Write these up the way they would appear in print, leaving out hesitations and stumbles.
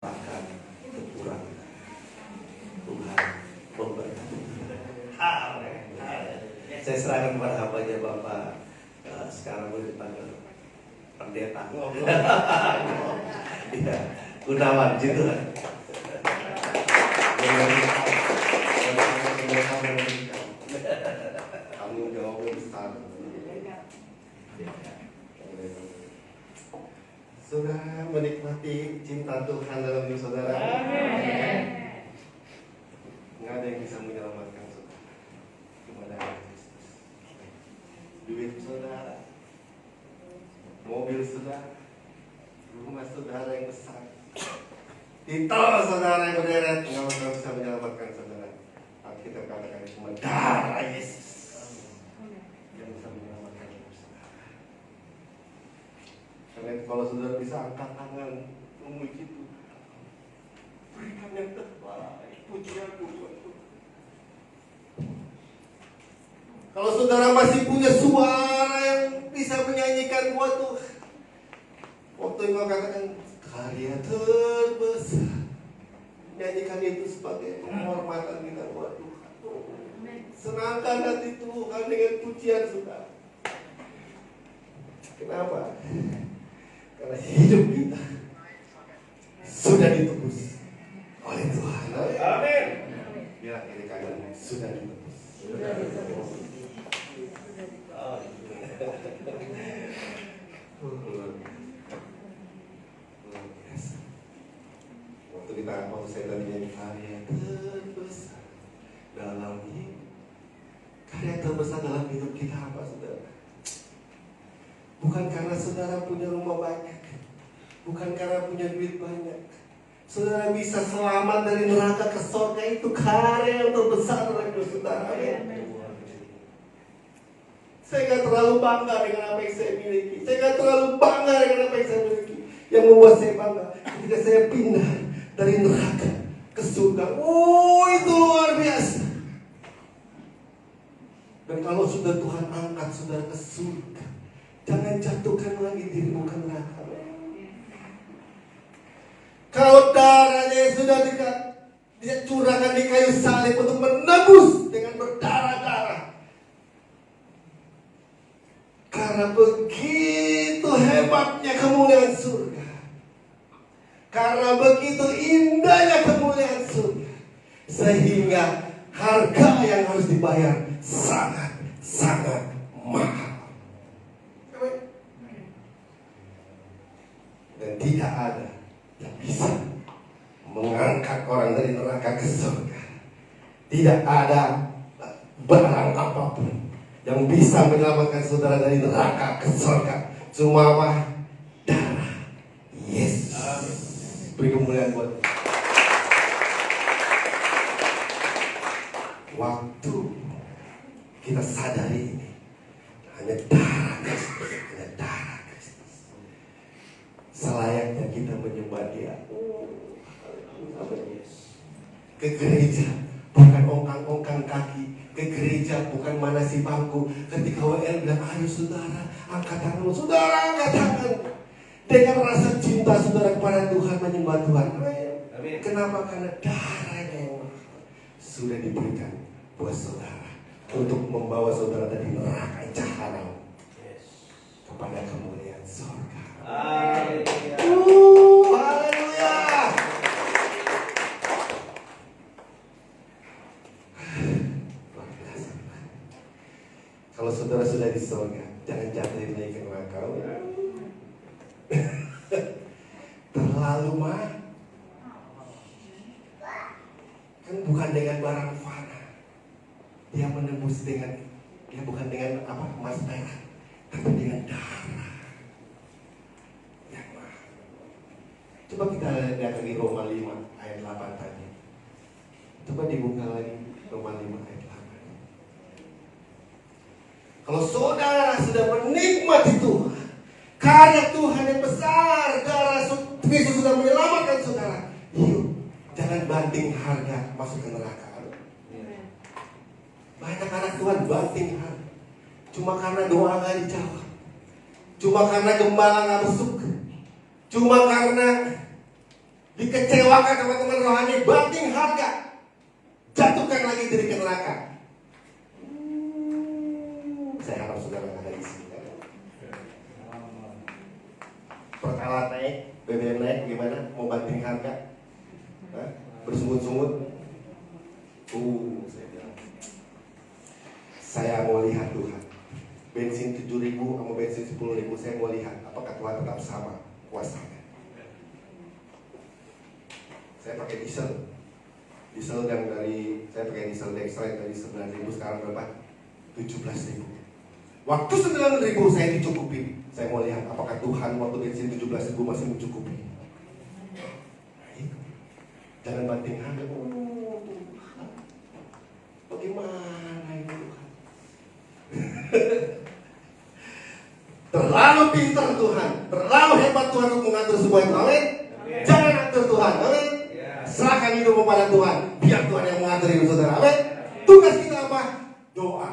akan kekurangan. Tuhan memberkati. Saya serahkan kepada hambanya Bapak. Sekarang boleh dipanggil pendeta. Iya, Gunawan gitu kan. Tanggung jawabnya besar. Saudara menikmati cinta Tuhan dalam hidup saudara. Nggak ada yang bisa menyelamatkan saudara, cuma darah Kristus. Duit saudara, mobil saudara, rumah saudara yang besar, titel saudara yang berderet, nggak bakal bisa menyelamatkan saudara. Alkitab katakan cuma darah Yesus yang bisa menyelamatkan hidup saudara. Karena itu kalau saudara bisa angkat tangan memuji Tuhan, berikan yang terbaik, pujian Tuhan. Kalau saudara masih punya suara yang bisa menyanyikan buat Tuhan, waktu yang katakan karya terbesar, nyanyikan itu sebagai penghormatan kita buat Tuhan. Senangkan hati Tuhan dengan pujian saudara. Kenapa? Karena hidup kita sudah ditebus oleh Tuhan. Amin. Biar kiri kanan sudah ditebus. Luar biasa. Waktu saya tadi nyanyi karya terbesar dalam hidup. Karya terbesar dalam hidup kita apa, saudara? Bukan karena saudara punya rumah banyak, bukan karena punya duit banyak. Saudara bisa selamat dari neraka ke surga, itu karya yang terbesar dalam hidup saudara. Saya gak terlalu bangga dengan apa yang saya miliki. Saya gak terlalu bangga dengan apa yang saya miliki. Yang membuat saya bangga ketika saya pindah dari neraka ke surga. Oh, itu luar biasa. Dan kalau sudah Tuhan angkat saudara ke surga, jangan jatuhkan lagi dirimu ke neraka. Kalau darahnya yang sudah dia curahkan di kayu salib untuk menebus dengan berdarah-darah. Karena begitu hebatnya kemuliaan surga, karena begitu indahnya kemuliaan surga, sehingga harga yang harus dibayar sangat-sangat mahal. Dan tidak ada yang bisa mengangkat orang dari neraka ke surga. Tidak ada barang apapun yang bisa menyelamatkan saudara dari neraka ke surga. Cuma apa? Darah Yesus. Beri kemuliaan buat waktu kita sadari ini, hanya darah Kristus, hanya darah Kristus. Selayaknya kita menyembah Dia. Ke gereja bukan ongkang-ongkang kaki, ke gereja bukan manasi bangku. Ketika WL bilang, ayo saudara, angkat tangan, saudara angkat tangan dengan rasa cinta saudara kepada Tuhan, menyembah Tuhan. Amin. Kenapa? Karena darahnya yang sudah diberikan buat saudara untuk membawa saudara dari neraka jahanam kepada kemuliaan surga. Haleluya. Haleluya. Kalau saudara sudah di surga, jangan jatuhin lagi ke neraka. Terlalu mah. Kan bukan dengan barang fana. Dia menembus dengan, dia bukan dengan apa, emas perak, tapi dengan darah yang mahal. Coba kita lihat lagi Roma 5 ayat 8 tadi. Coba dibuka lagi Roma 5 ayat 8. Kalau saudara sudah menikmati Tuhan, karya Tuhan yang besar, darah Kristus sudah menyelamatkan saudara, yuk, jangan banting harga masuk ke neraka. Banyak anak Tuhan banting harga cuma karena doa gak dijawab, cuma karena gembala gak masuk, cuma karena dikecewakan teman-teman rohani, banting harga, jatuhkan lagi diri ke neraka. Saya harap saudara ada di sini. Pertalite naik, BBM naik, gimana? Mau banting harga? Hah? Bersungut-sungut? Saya bilang, saya mau lihat Tuhan. Bensin 7.000 sama bensin 10.000, saya mau lihat apakah Tuhan tetap sama kuasanya. Saya pakai diesel yang dari, saya pakai diesel Dextra dari 9.000, sekarang berapa? 17.000. Waktu 9.000 saya dicukupi. Saya mau lihat apakah Tuhan waktu bensin 17.000 masih mencukupi. Jangan banting harga. Tuhan, bagaimana ini Tuhan? Terlalu pintar Tuhan, terlalu hebat Tuhan untuk mengatur semua itu. Amin. Jangan atur Tuhan. Amin. Serahkan hidup kepada Tuhan. Biar Tuhan yang mengatur hidup saudara. Amin. Tugas kita apa? Doa,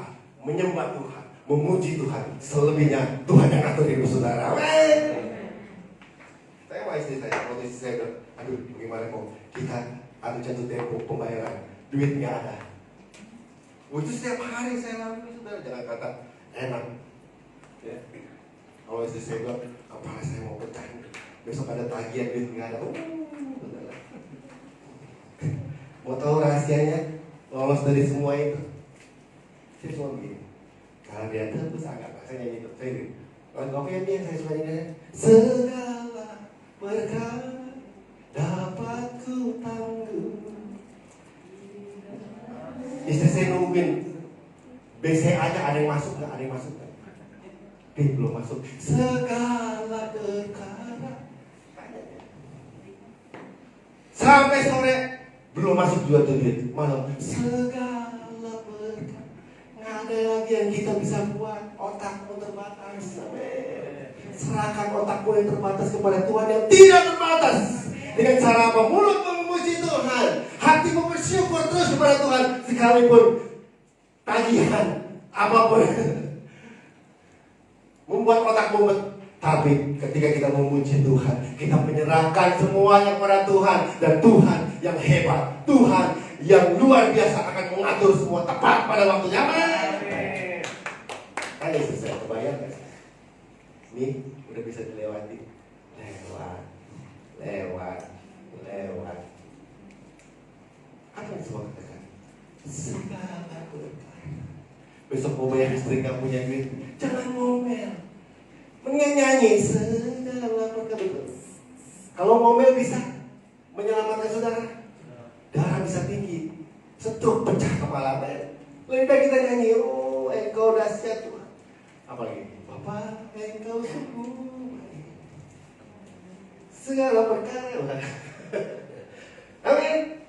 menyembah Tuhan, memuji Tuhan. Selebihnya Tuhan yang atur hidup saudara. Amin. Saya sama istri saya, waktu istri saya bilang, aduh bagaimana kok kita ada jatuh tempo pembayaran, duit nggak ada. Itu setiap hari saya lalui saudara. Jangan kata enak ya. Kalau istri saya bilang, kepala saya mau pecah, besok ada tagihan duit nggak ada. Saudara. Mau tahu rahasianya lolos dari semua itu? Saya cuma begini, kalian terus agak saya nyanyi itu, saya ini lagu yang saya suka nyanyi, segala berkat dapat ku tanggung. Istri saya nungguin BC aja, ada yang masuk nggak? Ada yang masuk nggak? Belum masuk. Segala perkara sampai sore belum masuk juga tuh duit. Malam segala berkat, nggak ada lagi yang kita bisa buat. Otakmu terbatas. Serahkan otakmu yang terbatas kepada Tuhan yang tidak terbatas. Dengan cara apa? Mulut memuji Tuhan, hatimu bersyukur terus kepada Tuhan, sekalipun tagihan apapun membuat otak mumet. Tapi ketika kita memuji Tuhan, kita menyerahkan semuanya kepada Tuhan, dan Tuhan yang hebat, Tuhan yang luar biasa akan mengatur semua tepat pada waktunya. Amin. Tanya saya, kebayang gak? Ini udah bisa dilewati. Lewat. Apa yang semua katakan? Segala berkat. Besok mau bayar istri gak punya duit, jangan ngomel. Mendingan nyanyi segala berkat. Kalau ngomel bisa menyelamatkan saudara. Darah bisa tinggi, stroke, pecah kepala. Lebih baik kita nyanyi, oh engkau dahsyat Tuhan. Apalagi, Bapa engkau sungguh segala perkara. Amin.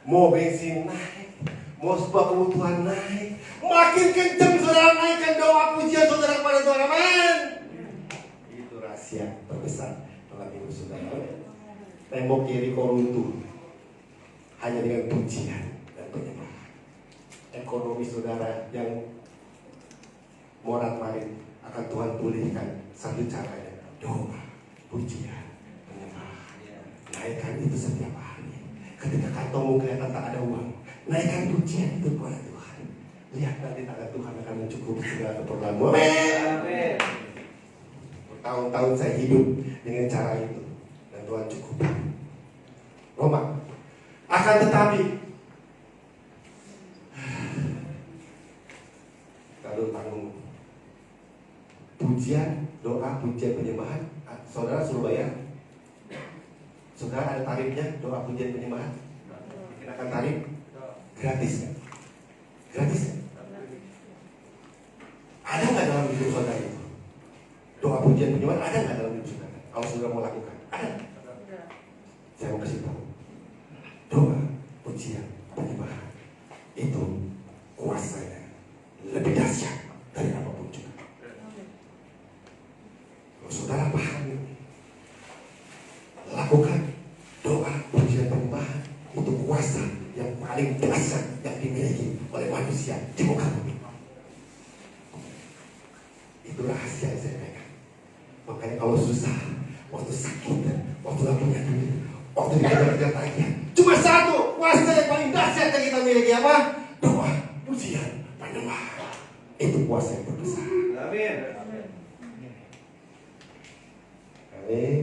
Mau bensin naik, mau sebuah kebutuhan naik, makin kencang saudara naikkan doa pujian saudara kepada Tuhan. Amin. Itu rahasia terbesar dalam hidup saudara. Tembok Yeriko runtuh hanya dengan pujian dan penyembahan. Ekonomi saudara yang morat-marit akan Tuhan pulihkan. Satu caranya doa, pujian, penyembahan. Naikkan itu setiap hari. Ketika kantongmu kelihatan tak ada uang, naikkan pujian itu kepada Tuhan. Lihat nanti tangan Tuhan akan mencukupi segala keperluanmu. Amin. Bertahun-tahun saya hidup dengan cara itu, dan Tuhan cukup. Roma. Akan tetapi kalau tanggung pujian, doa, pujian, penyembahan, saudara suruh bayar. Saudara ada tarifnya, doa, pujian, penyembahan. Kenakan tarif gratis kan? Gratis kan? Ada nggak dalam hidup saudara itu? Doa, pujian, penyembahan ada nggak dalam hidup saudara? Kalau saudara mau lakukan, ada. Saya mau kasih tahu. Doa, pujian, penyembahan itu kuasanya lebih dahsyat dari apapun juga. Kalau saudara paham ini, lakukan doa, pujian, penyembahan. Itu kuasa yang paling dahsyat yang dimiliki oleh manusia di muka bumi. Itu rahasia yang saya pegang. Makanya kalau susah, waktu sakit, waktu gak punya duit, Waktu dikejar-kejar tagihan, cuma satu kuasa yang paling dahsyat yang kita miliki apa? Doa, pujian, penyembahan. Itu kuasa yang terbesar. Amin. Amin.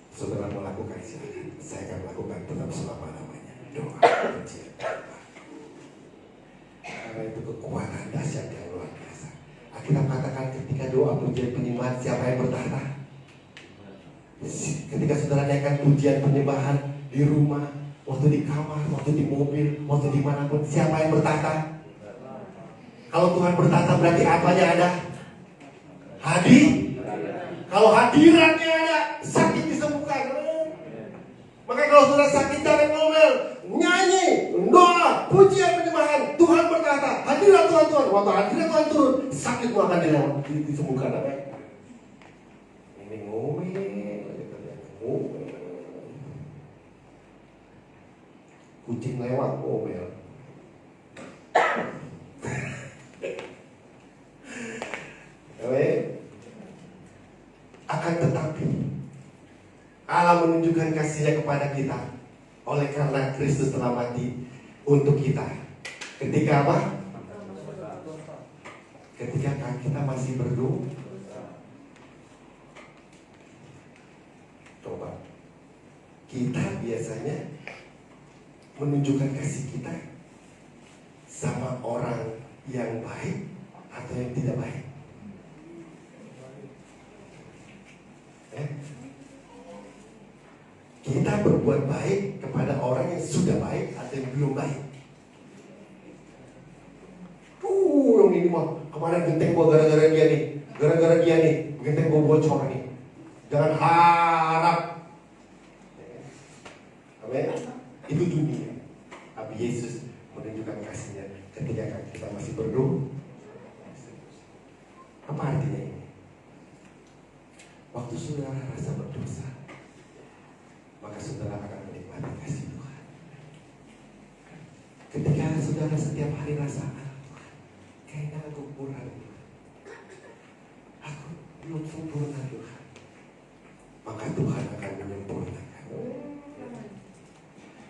Saudara melakukan silakan. Saya akan melakukan tetap selama-lamanya. Doa, pujian, penyembahan. Karena itu kekuatan dahsyat yang luar biasa. Alkitab katakan ketika doa, pujian, penyembahan, siapa yang bertahta? Ketika saudara naikkan pujian penyembahan di rumah, waktu di kamar, waktu di mobil, waktu dimanapun, siapa yang bertahta? Kalau Tuhan bertahta berarti apanya ada? Hadir. Kalau hadirannya ada, sakit disembuhkan. Maka kalau saudara sakit jangan ngomel, nyanyi, doa, pujian penyembahan. Tuhan bertahta, hadirlah Tuhan. Waktu hadirlah Tuhan turun, sakitmu akan disembuhkan. Ini ngomel. Kucing lewat ngomel. Akan tetapi Allah menunjukkan kasih-Nya kepada kita oleh karena Kristus telah mati untuk kita. Ketika apa? Ketika kita masih berdosa. Coba kita biasanya menunjukkan kasih kita sama orang yang baik atau yang tidak baik. Kita berbuat baik kepada orang yang sudah baik atau yang belum baik. Yang ini mah kemarin genteng gua gara-gara dia nih, genteng gua bocor nih. Jangan harap. Amin. Itu dunia. Tapi Yesus menunjukkan kasih-Nya ketika kita masih berdoa. Apa artinya ini? Waktu saudara rasa berdosa, maka saudara akan menikmati kasih Tuhan. Ketika saudara setiap hari rasa, Tuhan, kayaknya aku kurang, aku belum sempurna Tuhan, maka Tuhan akan menyempurnakan.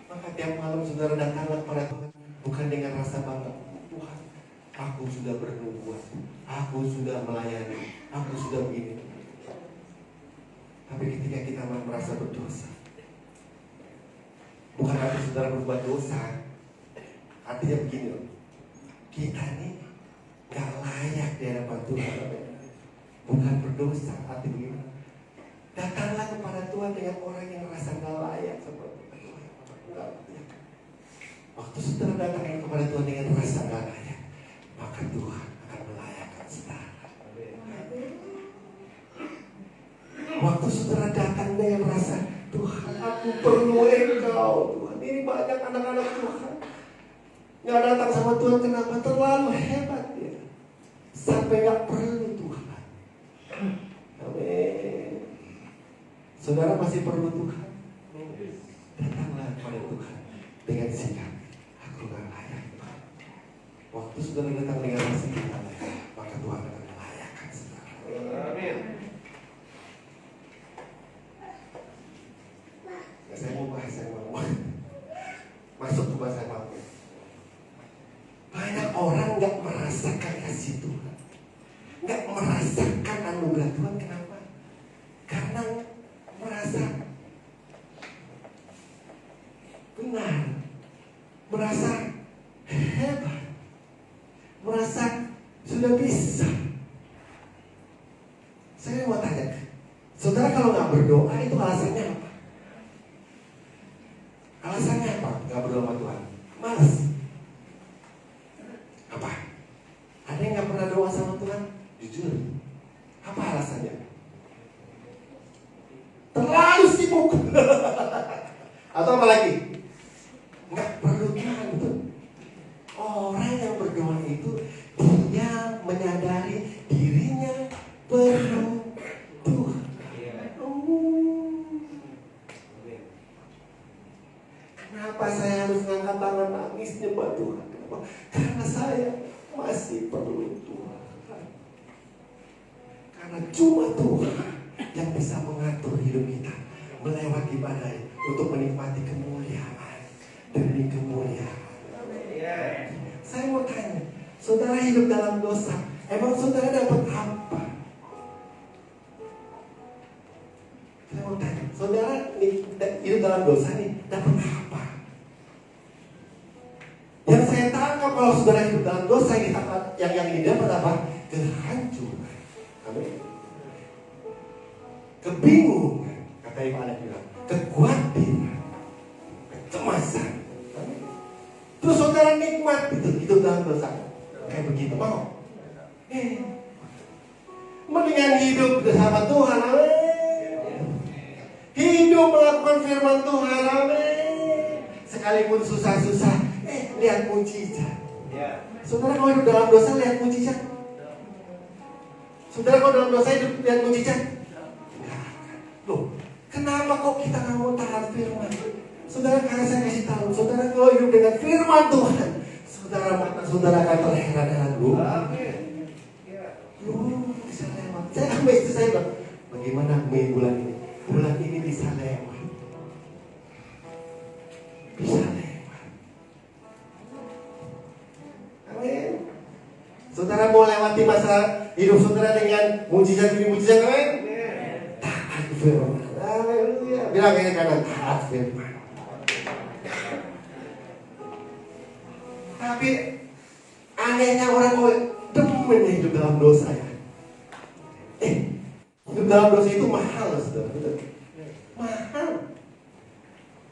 Maka tiap malam saudara datanglah kepada Tuhan, bukan dengan rasa bangga. Tuhan, aku sudah bernubuat, aku sudah melayani, aku sudah begini. Tapi ketika kita merasa berdosa, bukan arti saudara berbuat dosa, artinya begini loh, kita nih gak layak di hadapan Tuhan. Bukan berdosa, arti begini, datanglah kepada Tuhan dengan orang yang merasa gak layak seperti Tuhan. Waktu saudara datang kepada Tuhan dengan rasa gak layak, maka Tuhan akan melayakkan saudara. Waktu saudara datang dengan rasa, Tuhan, aku perlu Engkau. Tuhan, ini banyak anak-anak Tuhan yang datang sama Tuhan, kenapa? Terlalu hebat dia, sampai gak perlu Tuhan. Amin. Saudara masih perlu Tuhan? Datanglah kepada Tuhan dengan sikap, aku gak layak. Waktu saudara datang dengan rasa gak layak, maka Tuhan akan melayakkan saudara. Amin. Saya mau bahas yang mau masuk ke bahasa mampu. Banyak orang gak merasakan kasih Tuhan, gak merasakan anugerah Tuhan. Kenapa? Karena merasa benar, merasa hebat, merasa sudah bisa. Saya mau tanya, saudara kalau gak berdoa itu alasannya apa? Alasannya apa? Gak berdoa sama Tuhan? Malas. Apa? Ada yang gak pernah doa sama Tuhan? Jujur. Apa alasannya? Terlalu sibuk. Atau apa lagi? Gak perlu Tuhan itu. Orang yang berdoa itu dia menyadari dirinya perlu Tuhan. Kenapa saya harus ngangkat tangan nangis nyembah Tuhan? Kenapa? Karena saya masih perlu Tuhan. Karena cuma Tuhan yang bisa mengatur hidup kita, melewati badai untuk menikmati kemuliaan demi kemuliaan. Saya mau tanya, saudara hidup dalam dosa, emang saudara dapat apa? Saya mau tanya, saudara hidup dalam dosa nih, dapat apa? Yang saya tangkap kalau saudara hidup dalam dosa yang ini dapat apa? Kehancuran. Amin. Kebingungan, kata Ibu Alek bilang, kekhawatiran, kecemasan. Amin. Terus saudara nikmat itu hidup dalam dosa kayak begitu mau? Mendingan hidup bersama Tuhan. Amin. Hidup melakukan firman Tuhan. Amin. Sekalipun susah-susah, lihat mujizat. Saudara kalau hidup dalam dosa lihat mujizat. Saudara kalau dalam dosa hidup lihat mujizat. Loh, kenapa kok kita nggak mau taat firman? Saudara, karena saya kasih tahu, saudara kalau hidup dengan firman Tuhan, saudara akan terheran-heran. Bisa lewat. Saya sama istri saya bilang, bagaimana bulan ini? Bulan ini bisa lewat. Bisa lewat. Amin. Saudara mau lewati masa hidup saudara dengan mujizat demi mujizat, amin? Taat firman. Haleluya. Bilang ini kanan, taat firman. Tapi anehnya orang kok demen hidup dalam dosa ya. Hidup dalam dosa itu mahal, saudara. Betul? Mahal.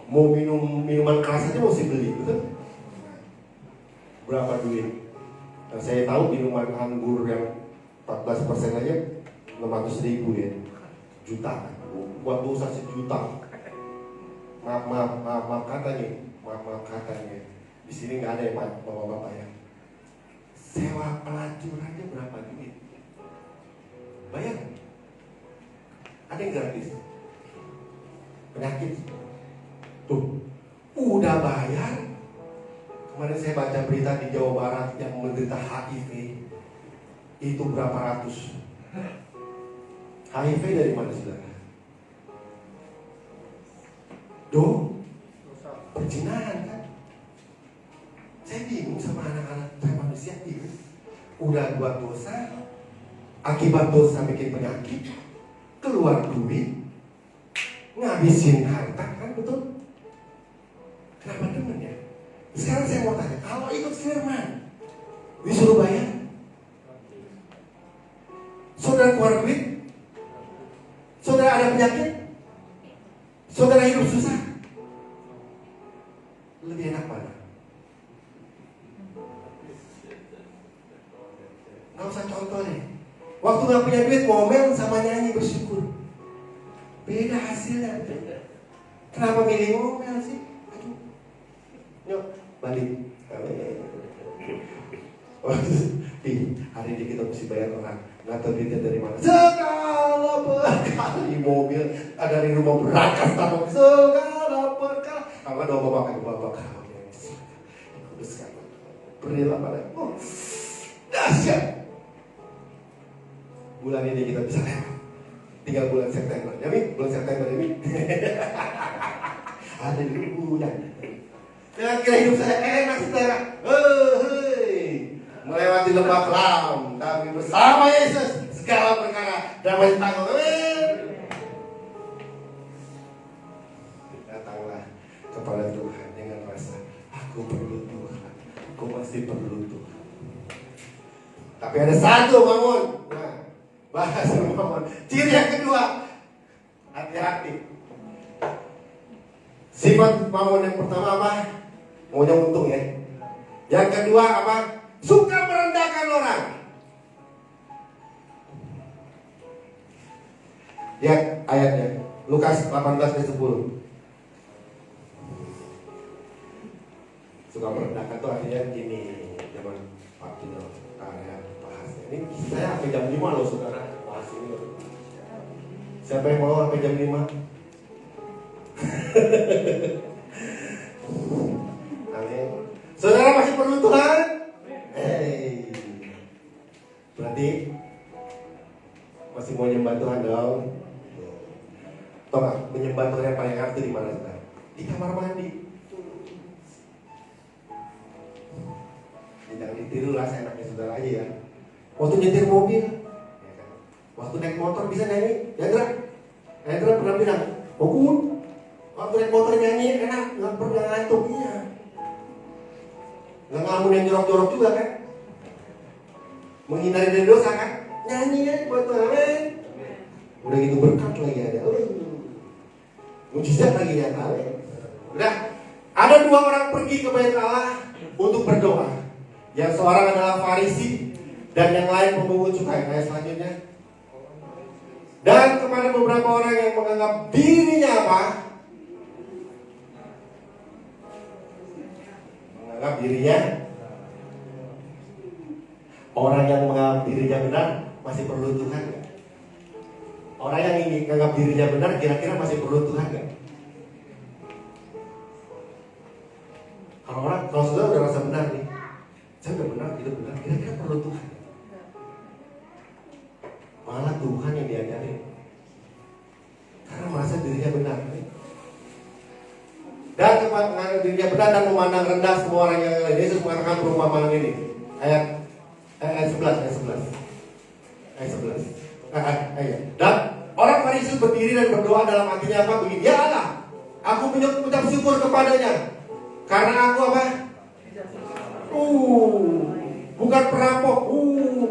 Mau minum minuman keras aja mesti beli, betul? Berapa duit? Nah, saya tahu minuman anggur yang 14% aja 600.000 ya, juta. Buat dosa sejuta. Maaf katanya. Di sini nggak ada ya bapak-bapak ya. Sewa pelacurannya berapa duit? Bayar? Ada yang gratis? Penyakit? Tuh, udah bayar. Kemarin saya baca berita di Jawa Barat yang menderita HIV. Itu berapa ratus? HIV dari mana saudara? Perzinahan kan? Saya bingung sama anak-anak manusia ini. Udah buat dosa, akibat dosa bikin penyakit, keluar duit, ngabisin harta, kan betul? Kenapa demen ya? Sekarang saya mau tanya, kalau ikut firman, disuruh bayar, saudara keluar duit, saudara ada penyakit, saudara hidup susah, lebih enak mana? Gak usah contoh deh. Waktu gak punya duit ngomel sama nyanyi bersyukur, beda hasilnya. Kenapa milih ngomel sih? Aduh. Yuk balik. Hari ini kita mesti bayar orang. Gak tahu duitnya dari mana. Segala berkah di mobil, ada di rumah berangkat tamu. Segala berkah. Kalau ada bapak kau yang dikuduskan. Berilah pada. Dahsyat. Bulan ini kita bisa lewat. Tinggal bulan September. Ya Mi? Bulan September ini. Ada di bulan. Kira-kira hidup saya enak saudara. Melewati lembah kelam, tapi bersama Yesus segala perkara damai tanggung. Datanglah kepada Tuhan dengan rasa aku perlu Tuhan. Aku masih perlu Tuhan. Tapi ada satu bangun. Bahas Mamun. Ciri yang kedua, hati-hati. Sifat Mamun yang pertama apa? Maunya untung ya. Yang kedua apa? Suka merendahkan orang. Lihat ayatnya, Lukas 18:10. Suka merendahkan itu artinya gini, zaman Pak Tino bahas. Ini saya sampai jam 5 loh saudara bahas ini loh. Siapa yang mau sampai jam 5? Amin. Saudara masih perlu Tuhan? Berarti masih mau nyembah Tuhan dong. Tahu nggak? Menyembah Tuhan yang paling enak itu di mana? Di kamar mandi. Jangan ditiru lah, seenaknya saudara aja ya. Waktu nyetir mobil, ya kan? Waktu naik motor bisa nyanyi, Hendra pernah bilang, oh, waktu naik motor nyanyi enak, nggak pernah ngantuk, iya. Nggak ngelamun yang jorok-jorok juga kan? Menghindari dari dosa kan? Nyanyi ya buat Tuhan. Udah gitu berkat lagi ada. Mujizat lagi nyata. Udah, ada 2 orang pergi ke bait Allah untuk berdoa. Yang seorang adalah Farisi dan yang lain pemungut cukai. Ayat selanjutnya. Dan kepada beberapa orang yang menganggap dirinya apa? Menganggap dirinya, orang yang menganggap dirinya benar masih perlu Tuhan gak? Orang yang ingin menganggap dirinya benar kira-kira masih perlu Tuhan gak? Kalau saudara udah rasa benar nih, saya udah benar, hidup benar, kira-kira perlu Tuhan gak? Malah Tuhan yang diajarin, karena merasa dirinya benar nih. Dan menganggap dirinya benar dan memandang rendah semua orang yang lain. Yesus mengatakan perumpamaan ini, ayat 11. Dan orang Farisi berdiri dan berdoa dalam hatinya apa? Begini, ya Allah, aku mengucap syukur kepadanya karena aku apa? Bukan perampok,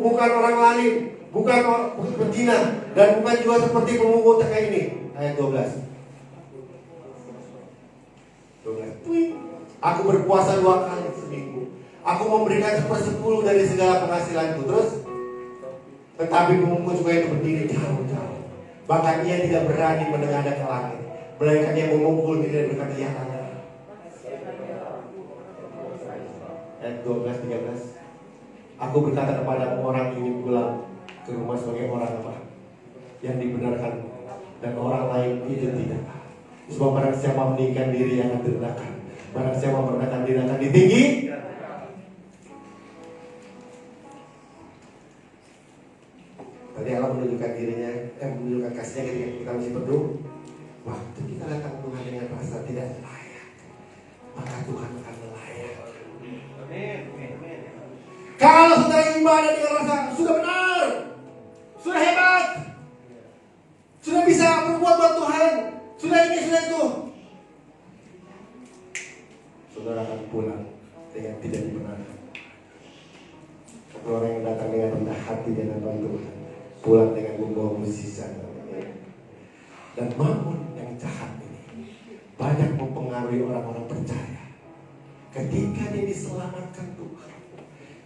bukan orang lain, bukan berzina, dan bukan juga seperti pemungut cukai ini. Ayat 12. Aku berpuasa 2 kali seminggu. Aku memberikan 1/10 dari segala penghasilanku. Terus, tetapi pemungut cukai itu berdiri jauh-jauh. Bahkan ia tidak berani menengadah ke langit, melainkan dia memukul diri dan berkata, ya Allah. Ayat 12-13. Aku berkata kepada orang ini pulang ke rumah sebagai orang apa? Yang dibenarkan, dan orang lain itu tidak. Sebab barang siapa meninggikan diri akan direndahkan, barang siapa merendahkan diri akan ditinggi. Tadi Allah menunjukkan dirinya, menunjukkan kasihnya ketika kita masih berdoa. Waktu kita datang Tuhan dengan rasa tidak layak, maka Tuhan akan layak. Kalau saudara ibadah dengan rasa sudah benar, sudah hebat, sudah bisa berbuat buat Tuhan, sudah ini, sudah itu, saudara akan pulang dengan tidak dibenarkan. Tapi orang yang datang dengan rendah hati dan hadapan Tuhan, pulang dengan membawa mukjizat. Dan mammon yang jahat ini banyak mempengaruhi orang-orang percaya. Ketika dia diselamatkan Tuhan,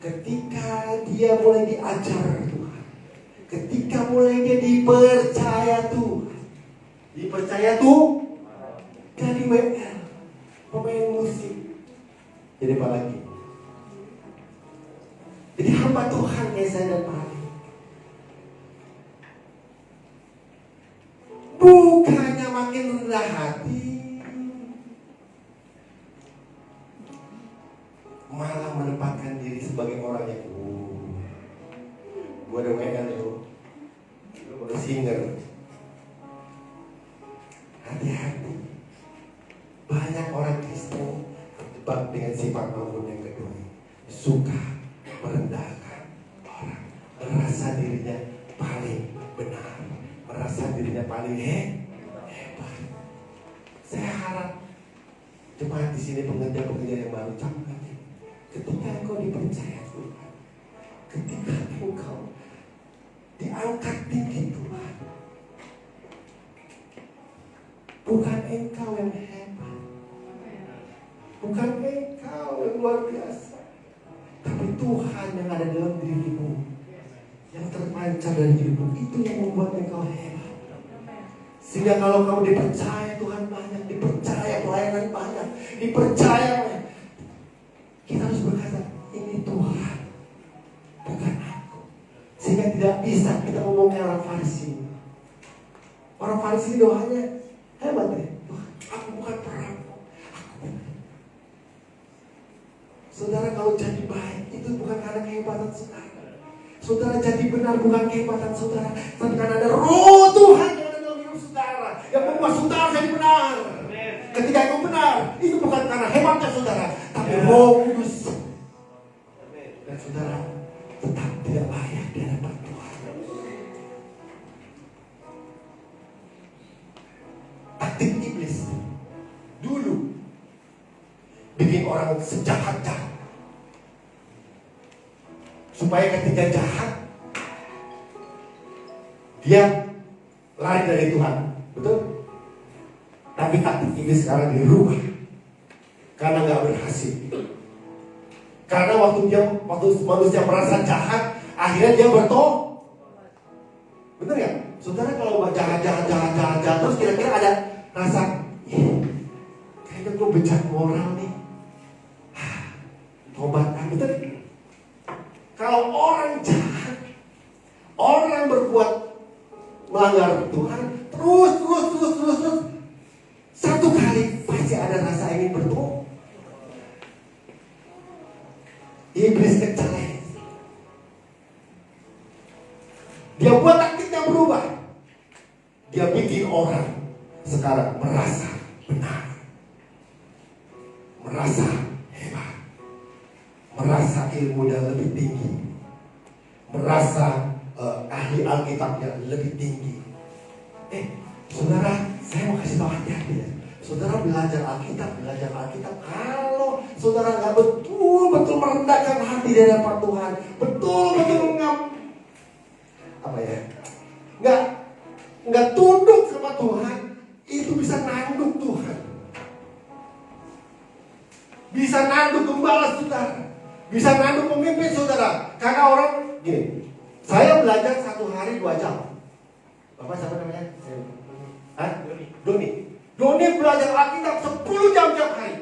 ketika dia mulai diajar Tuhan, ketika mulai dia dipercaya Tuhan, dipercaya tuh jadi WL, pemain musik, jadi apa lagi? Jadi hamba Tuhan kayak saya dan Pak Ali. Bukannya makin rendah hati, malah menempatkan diri sebagai orang yang gue ada WL tuh, gue udah singer. Hati-hati, banyak orang Kristen terjebak dengan sifat mammon yang kedua, suka merendahkan orang, merasa dirinya paling benar, merasa dirinya paling hebat. Saya harap jemaat di sini, pengejar-pengejar yang baru, camkan ini. Ketika engkau dipercaya Tuhan, ketika engkau diangkat tinggi Tuhan, bukan engkau yang hebat, bukan engkau yang luar biasa, tapi Tuhan yang ada dalam dirimu, yang terpancar dari dirimu, itu yang membuat engkau hebat. Sehingga kalau kamu dipercaya Tuhan banyak, dipercaya pelayanan banyak, dipercaya, kita harus berkata, ini Tuhan, bukan aku. Sehingga tidak bisa kita ngomong kayak orang Farisi. Orang Farisi doanya hebat ya, Tuhan, aku bukan perampok, aku. Saudara, kalau jadi baik itu bukan karena kehebatan saudara. Saudara jadi benar bukan kehebatan saudara, tapi karena ada roh Tuhan yang ada dalam hidup saudara. yang membuat saudara jadi benar. Ketika itu benar, itu bukan karena hebatnya saudara, tapi Roh Kudus. Dan saudara tetap tidak layak di hadapan Tuhan. Taktik iblis dulu bikin orang sejahat-jahat, supaya ketika jahat dia lari dari Tuhan, betul? Tapi taktik iblis sekarang dirubah karena nggak berhasil. Karena waktu manusia merasa jahat, akhirnya dia bertobat. Bener ya? Saudara kalau jahat terus kira-kira ada rasa, kayaknya gue bejat moral nih. Tobat, betul? Kalau orang jahat, orang berbuat melanggar Tuhan, terus satu kali pasti ada rasa ingin bertobat. Iblis kecele. Dia buat taktiknya berubah. Dia bikin orang sekarang merasa benar, merasa hebat, merasa ilmunya lebih tinggi, merasa ahli Alkitabnya lebih tinggi. Saudara, saya mau kasih tahu hati-hati ya. Saudara belajar Alkitab. Kalau saudara nggak betul-betul merendahkan hati di hadapan Tuhan, betul-betul nggak tunduk sama Tuhan, itu bisa nanduk Tuhan, bisa nanduk gembala saudara, bisa nanduk pemimpin saudara. Karena orang gini, saya belajar 1 hari 2 jam. Bapak siapa namanya? Doni belajar Alkitab 10 jam tiap hari.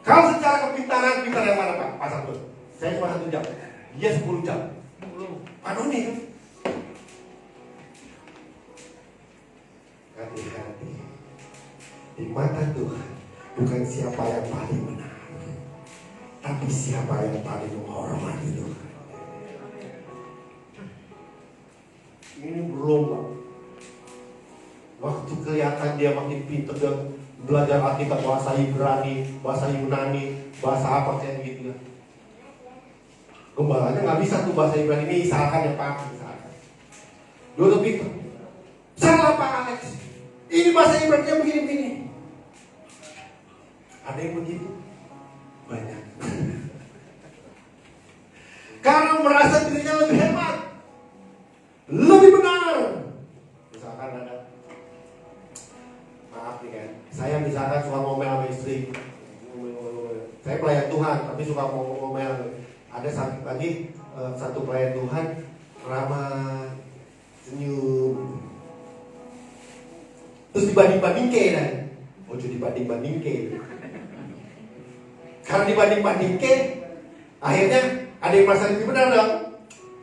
Kalau secara kepintaran, pintar yang mana Pak? Pak Sabtu. Saya cuma 1 jam. Dia 10 jam. Pak Doni kan? Hati-hati. Di mata Tuhan, bukan siapa yang paling benar, tapi siapa yang paling menghormati Tuhan. Ini berlomba. Waktu kelihatan dia makin pintar, dia belajar Alkitab bahasa Ibrani, bahasa Yunani, bahasa apa kayak gitu ya. Gembalanya nggak bisa tuh bahasa Ibrani, ini misalkan ya Pak, misalkan. Dia udah pintar. Salah Pak Alex, ini bahasa Ibrani begini-begini. Ada yang begitu? Banyak. Karena merasa dirinya lebih hebat, lebih benar. Misalkan ada, maaf nih kan, saya misalkan suka ngomel sama istri. Saya pelayan Tuhan, tapi suka ngomel. Ada satu pelayan Tuhan, ramah, senyum. Terus dibanding-bandingke kan? Ojo dibanding-bandingke. Karena dibanding-bandingke, akhirnya ada yang merasa lebih benar dong.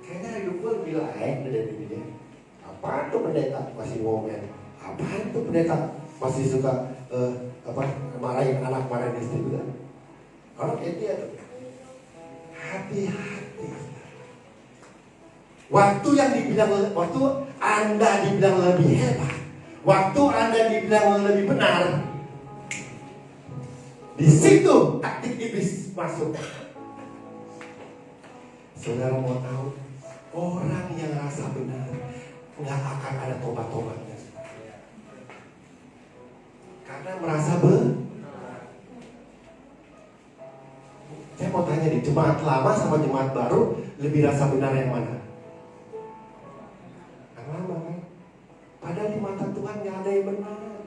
Kayaknya hidup gue lebih layak dari dia. Apaan tuh pendeta masih ngomel? Apaan tuh pendeta masih suka marahin anak, marahin istri juga? Kalau kayak dia tuh, hati-hati. Waktu Anda dibilang lebih hebat, waktu Anda dibilang lebih benar, di situ taktik iblis masuk. Saudara mau tahu, orang yang rasa benar nggak akan ada tobat-tobatnya, karena merasa benar. Saya mau tanya nih, jemaat lama sama jemaat baru lebih rasa benar yang mana? Yang lama kan? Padahal di mata Tuhan nggak ada yang benar.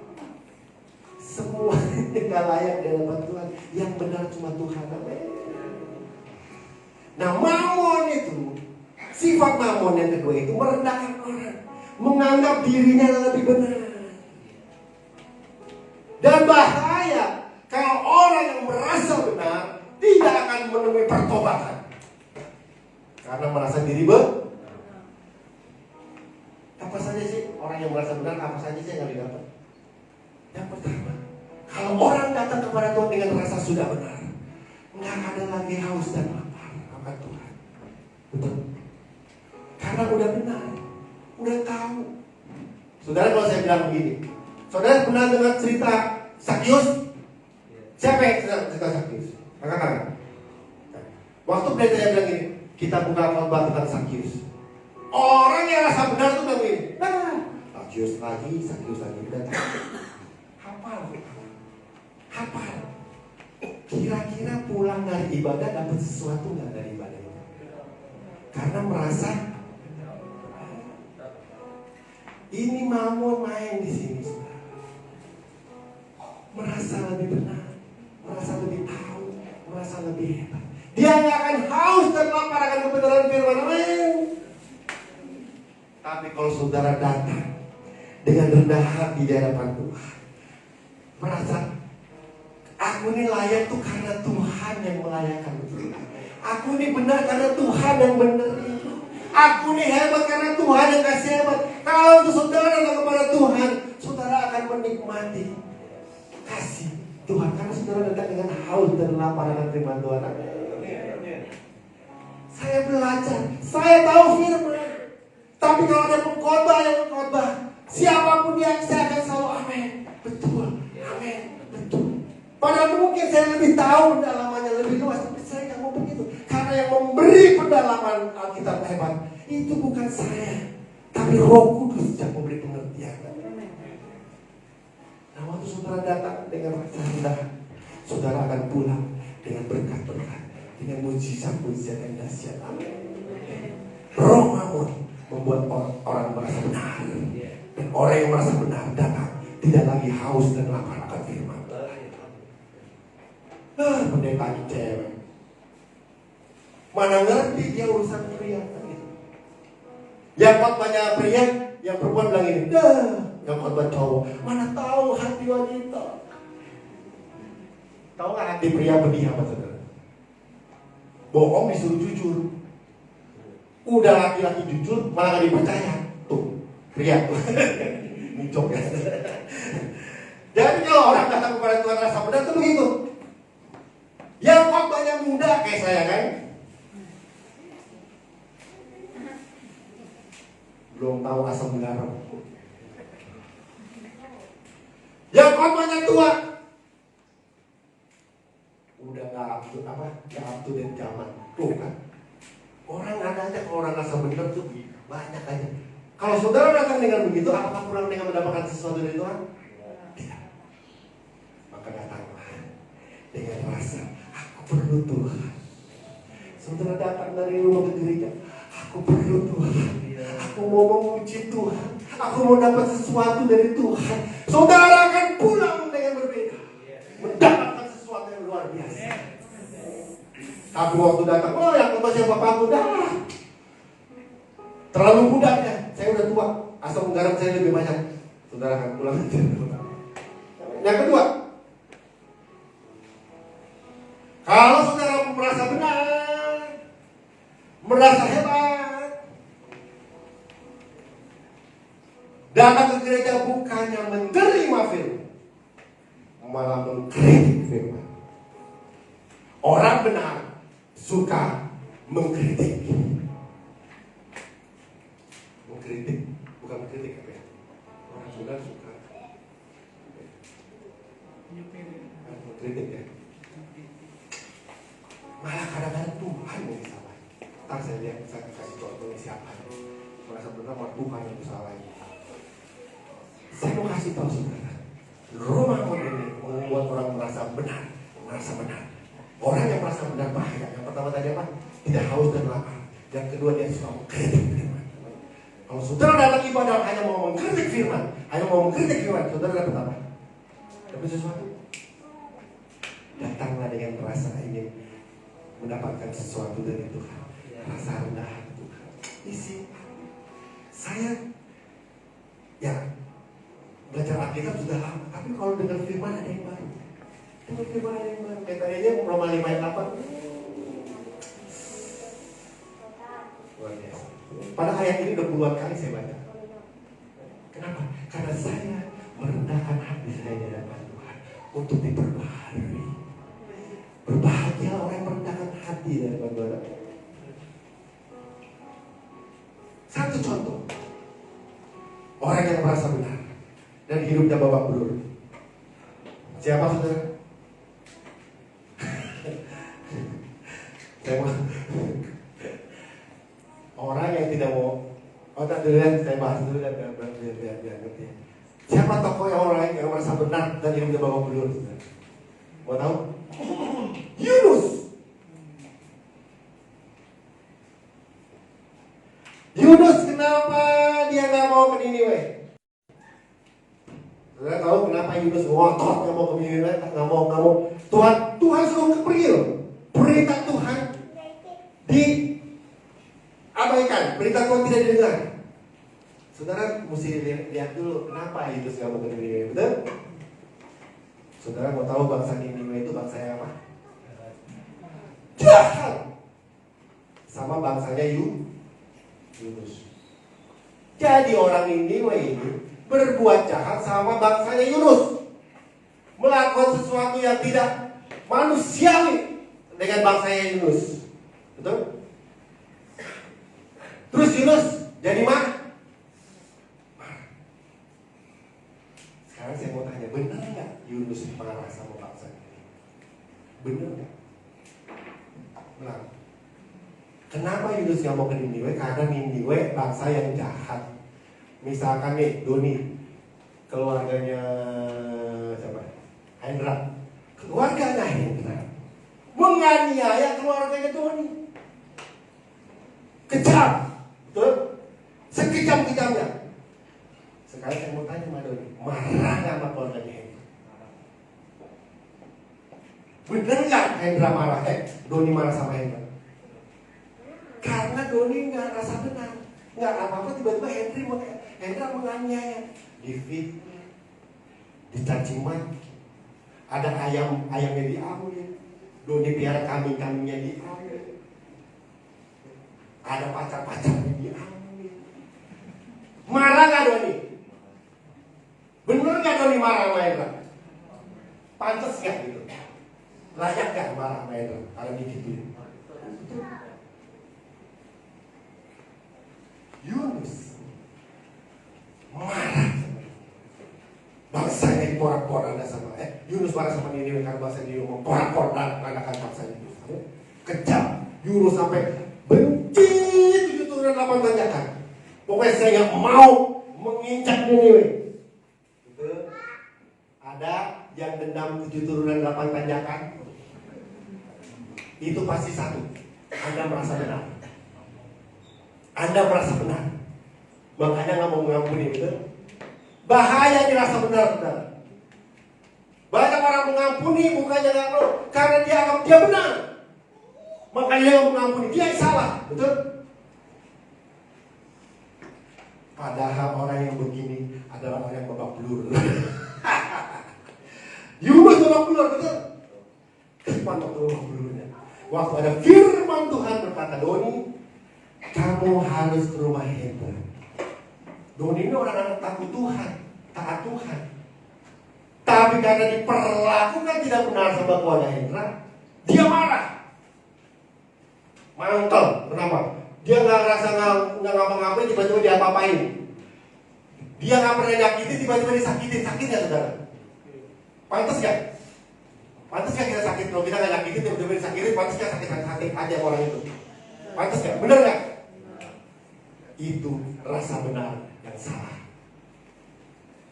Semua nggak layak di hadapan Tuhan. Yang benar cuma Tuhan. Amin. Nah, mamon itu, sifat mamon yang kedua itu merendahkan orang, menganggap dirinya lebih benar. Dan bahaya kalau orang yang merasa benar tidak akan menemui pertobatan karena merasa diri benar. Apa saja sih orang yang merasa benar, apa saja sih yang didapat? Yang pertama, kalau orang datang kepada Tuhan dengan rasa sudah benar, nggak ada lagi haus dan lapar akan Tuhan. Betul? Karena udah benar, udah tahu. Saudara, kalau saya bilang begini, pernah dengar cerita Sakyus? Siapa yang cerita Sakyus? Angkat tangan. Waktu pendeta yang bilang ini, kita buka khotbah tentang Sakyus. Orang yang rasa benar itu bilang ini, Sakyus lagi, udah tahu. Hafal. Kira-kira pulang dari ibadah dapat sesuatu nggak dari ibadah itu? Karena merasa ini mamon main di sini, merasa lebih benar, merasa lebih tahu, merasa lebih hebat. Dia nggak akan haus dan lapar akan kebenaran firman. Amin. Tapi kalau saudara datang dengan rendah hati di hadapan Tuhan, merasa aku ini layak tuh karena Tuhan yang melayakkan itu. Aku ini benar karena Tuhan yang benar itu. Aku ini hebat karena Tuhan yang kasih hebat. Kalau itu saudara datang kepada Tuhan, saudara akan menikmati kasih Tuhan karena saudara datang dengan haus dan lapar akan firman Tuhan. Saya belajar, saya tahu firman. Tapi kalau ada pengkhotbah yang mengkhotbah, siapapun dia, saya akan selalu amin. Betul, amin, betul. Padahal mungkin saya lebih tahu pendalamannya lebih luas, tapi saya nggak mau begitu. Karena yang memberi pendalaman Alkitab hebat itu bukan saya, tapi Roh Kudus yang memberi pengertian. Nah, waktu saudara datang dengan rasa rendah, saudara akan pulang dengan berkat-berkat, dengan mujizat-mujizat yang dahsyat. Amin. Roh Mamon membuat orang merasa benar, dan orang yang merasa benar datang tidak lagi haus dan lapar akan firman. Pendeta cewek, mana ngerti dia urusan pria gitu. Yang khotbahnya pria, yang perempuan bilang ini, yang khotbah cowok, mana tahu hati wanita. Tahu nggak hati pria pedih apa saudara? Bohong disuruh jujur. Udah laki-laki jujur malah gak dipercaya. Tuh, pria tuh. Micok ya. Jadi kalau orang datang kepada Tuhan rasa benar tuh begitu. Yang khotbahnya muda kayak saya kan, belum tahu asam garam. Yang khotbahnya tua, udah nggak up to date zaman. Tuh kan, orang ada aja kalau orang rasa benar tuh banyak aja. Kalau saudara datang dengan begitu, apakah kurang dengan mendapatkan sesuatu dari Tuhan? Tidak. Maka datanglah dengan rasa aku perlu Tuhan. Saudara datang dari rumah ke gereja, aku perlu Tuhan. Aku mau memuji Tuhan. Aku mau dapat sesuatu dari Tuhan. Saudara akan pulang dengan berbeda, mendapatkan sesuatu yang luar biasa. Tapi waktu datang, yang khotbah siapa bapakku dah terlalu muda ya. Saya udah tua, asam garam saya lebih banyak. Saudara akan pulang. Yang kedua, kalau saudara merasa benar, merasa hebat, datang ke gereja bukannya menerima firman, malah mengkritik firman. Orang benar suka mengkritik. Mengkritik, bukan mengkritik apa ya? Orang benar suka mengkritik ya. Malah kadang-kadang Tuhan yang disalahin. Ntar saya lihat, saya kasih contohnya siapa. Merasa benar malah Tuhan yang disalahin. Saya mau kasih tahu saudara, Roh Mamon ini membuat orang merasa benar, merasa benar. Orang yang merasa benar bahaya. Yang pertama tadi apa? Tidak haus dan lapar. Yang kedua dia suka mengkritik firman. Kalau saudara datang ibadah hanya mau mengkritik firman, hanya mau mengkritik firman, saudara dapat apa? Dapat sesuatu? Datanglah dengan rasa ingin mendapatkan sesuatu dari Tuhan. Rasa rendah hati Tuhan. Isi. Saya ya belajar Alkitab sudah lama, tapi kalau dengar firman ada yang baru. Dengar firman ada yang baru. Kayak tadinya Roma 5 ayat 8. Luar biasa. Pada ayat ini udah puluhan kali saya baca. Kenapa? Karena saya merendahkan hati saya di hadapan Tuhan untuk diperbaharui. Berbahagia orang yang merendahkan hati di hadapan Tuhan. Satu contoh, orang yang merasa benar dan hidupnya babak belur. Siapa saudara? Saya mau orang yang tidak mau, tak dulu ya, saya bahas dulu dan biar ngerti. Siapa tokoh yang orang yang merasa benar dan hidupnya babak belur? Mau tahu? Yunus. Yunus kenapa dia nggak mau ke Niniwe? Saudara tahu kenapa Yunus ngotot nggak mau ke Niniwe? Nggak mau. Tuhan suruh pergi loh. Berita Tuhan diabaikan, berita Tuhan tidak didengar. Saudara mesti lihat dulu kenapa Yunus nggak mau ke Niniwe, betul? Saudara mau tahu bangsa Niniwe itu bangsa yang apa? Jahat. Sama bangsanya Yunus. Jadi orang Niniwe ini berbuat jahat sama bangsanya Yunus, melakukan sesuatu yang tidak manusiawi dengan bangsanya Yunus, betul? Terus Yunus jadi marah. Sekarang saya mau tanya, benar nggak Yunus marah sama bangsa ini? Benar nggak? Benar. Kenapa Yunus nggak mau ke Niniwe? Karena Niniwe bangsa yang jahat. Misalkan nih, Doni, keluarganya siapa? Hendra. Keluarganya Hendra menganiaya keluarganya Doni. Kejam, betul? Sekejam-kejamnya. Sekarang saya mau tanya sama Doni, marah nggak sama keluarganya Hendra? Bener nggak Hendra marah? Doni marah sama Hendra? Karena Doni nggak rasa benar, nggak apa-apa, tiba-tiba Hendra menganiaya, difitnah, dicaci maki, ada ayamnya diambil, Doni piara kambingnya diambil, ada pacar-pacarnya diambil. Marah nggak Doni? Bener nggak Doni marah sama Hendra? Pantes nggak gitu? Layak nggak marah sama Hendra kalau digituin? Yunus marah bangsanya diporak-porandan sama Yunus marah sama Niniwe karena bangsa Niniwe memporak-porandakan bangsa Yunus. Kejam. Yunus sampai benci 7 turunan 8 tanjakan. Pokoknya saya nggak mau menginjak Niniwe. Itu ada yang dendam 7 turunan 8 tanjakan. Itu pasti satu, Anda merasa benar. Anda merasa benar, makanya nggak mau mengampuni, betul? Bahaya dirasa benar. Banyak orang mengampuni bukannya nggak mau, karena dia anggap dia benar, makanya dia nggak mengampuni, dia yang salah, betul? Padahal orang yang begini adalah orang yang babak belur. Yunus babak belur, betul? Kapan waktu babak belurnya? Waktu ada firman Tuhan berkata, Doni, kamu harus ke rumah Hendra. Doni ini orang-orang takut Tuhan, taat Tuhan. Tapi karena diperlakukan tidak benar sama keluarga Hendra, dia marah. Mantap, kenapa? Dia nggak ngerasa nggak ngapa-ngapain, tiba-tiba dia apa-apain. Dia nggak pernah nyakitin, tiba-tiba disakitin. Sakit ya saudara? Pantas gak? Pantas gak kita sakit? Kalau kita nggak nyakitin, tiba-tiba disakitin, pantas gak sakit aja orang itu? Pantas gak? Bener gak? Itu rasa benar yang salah.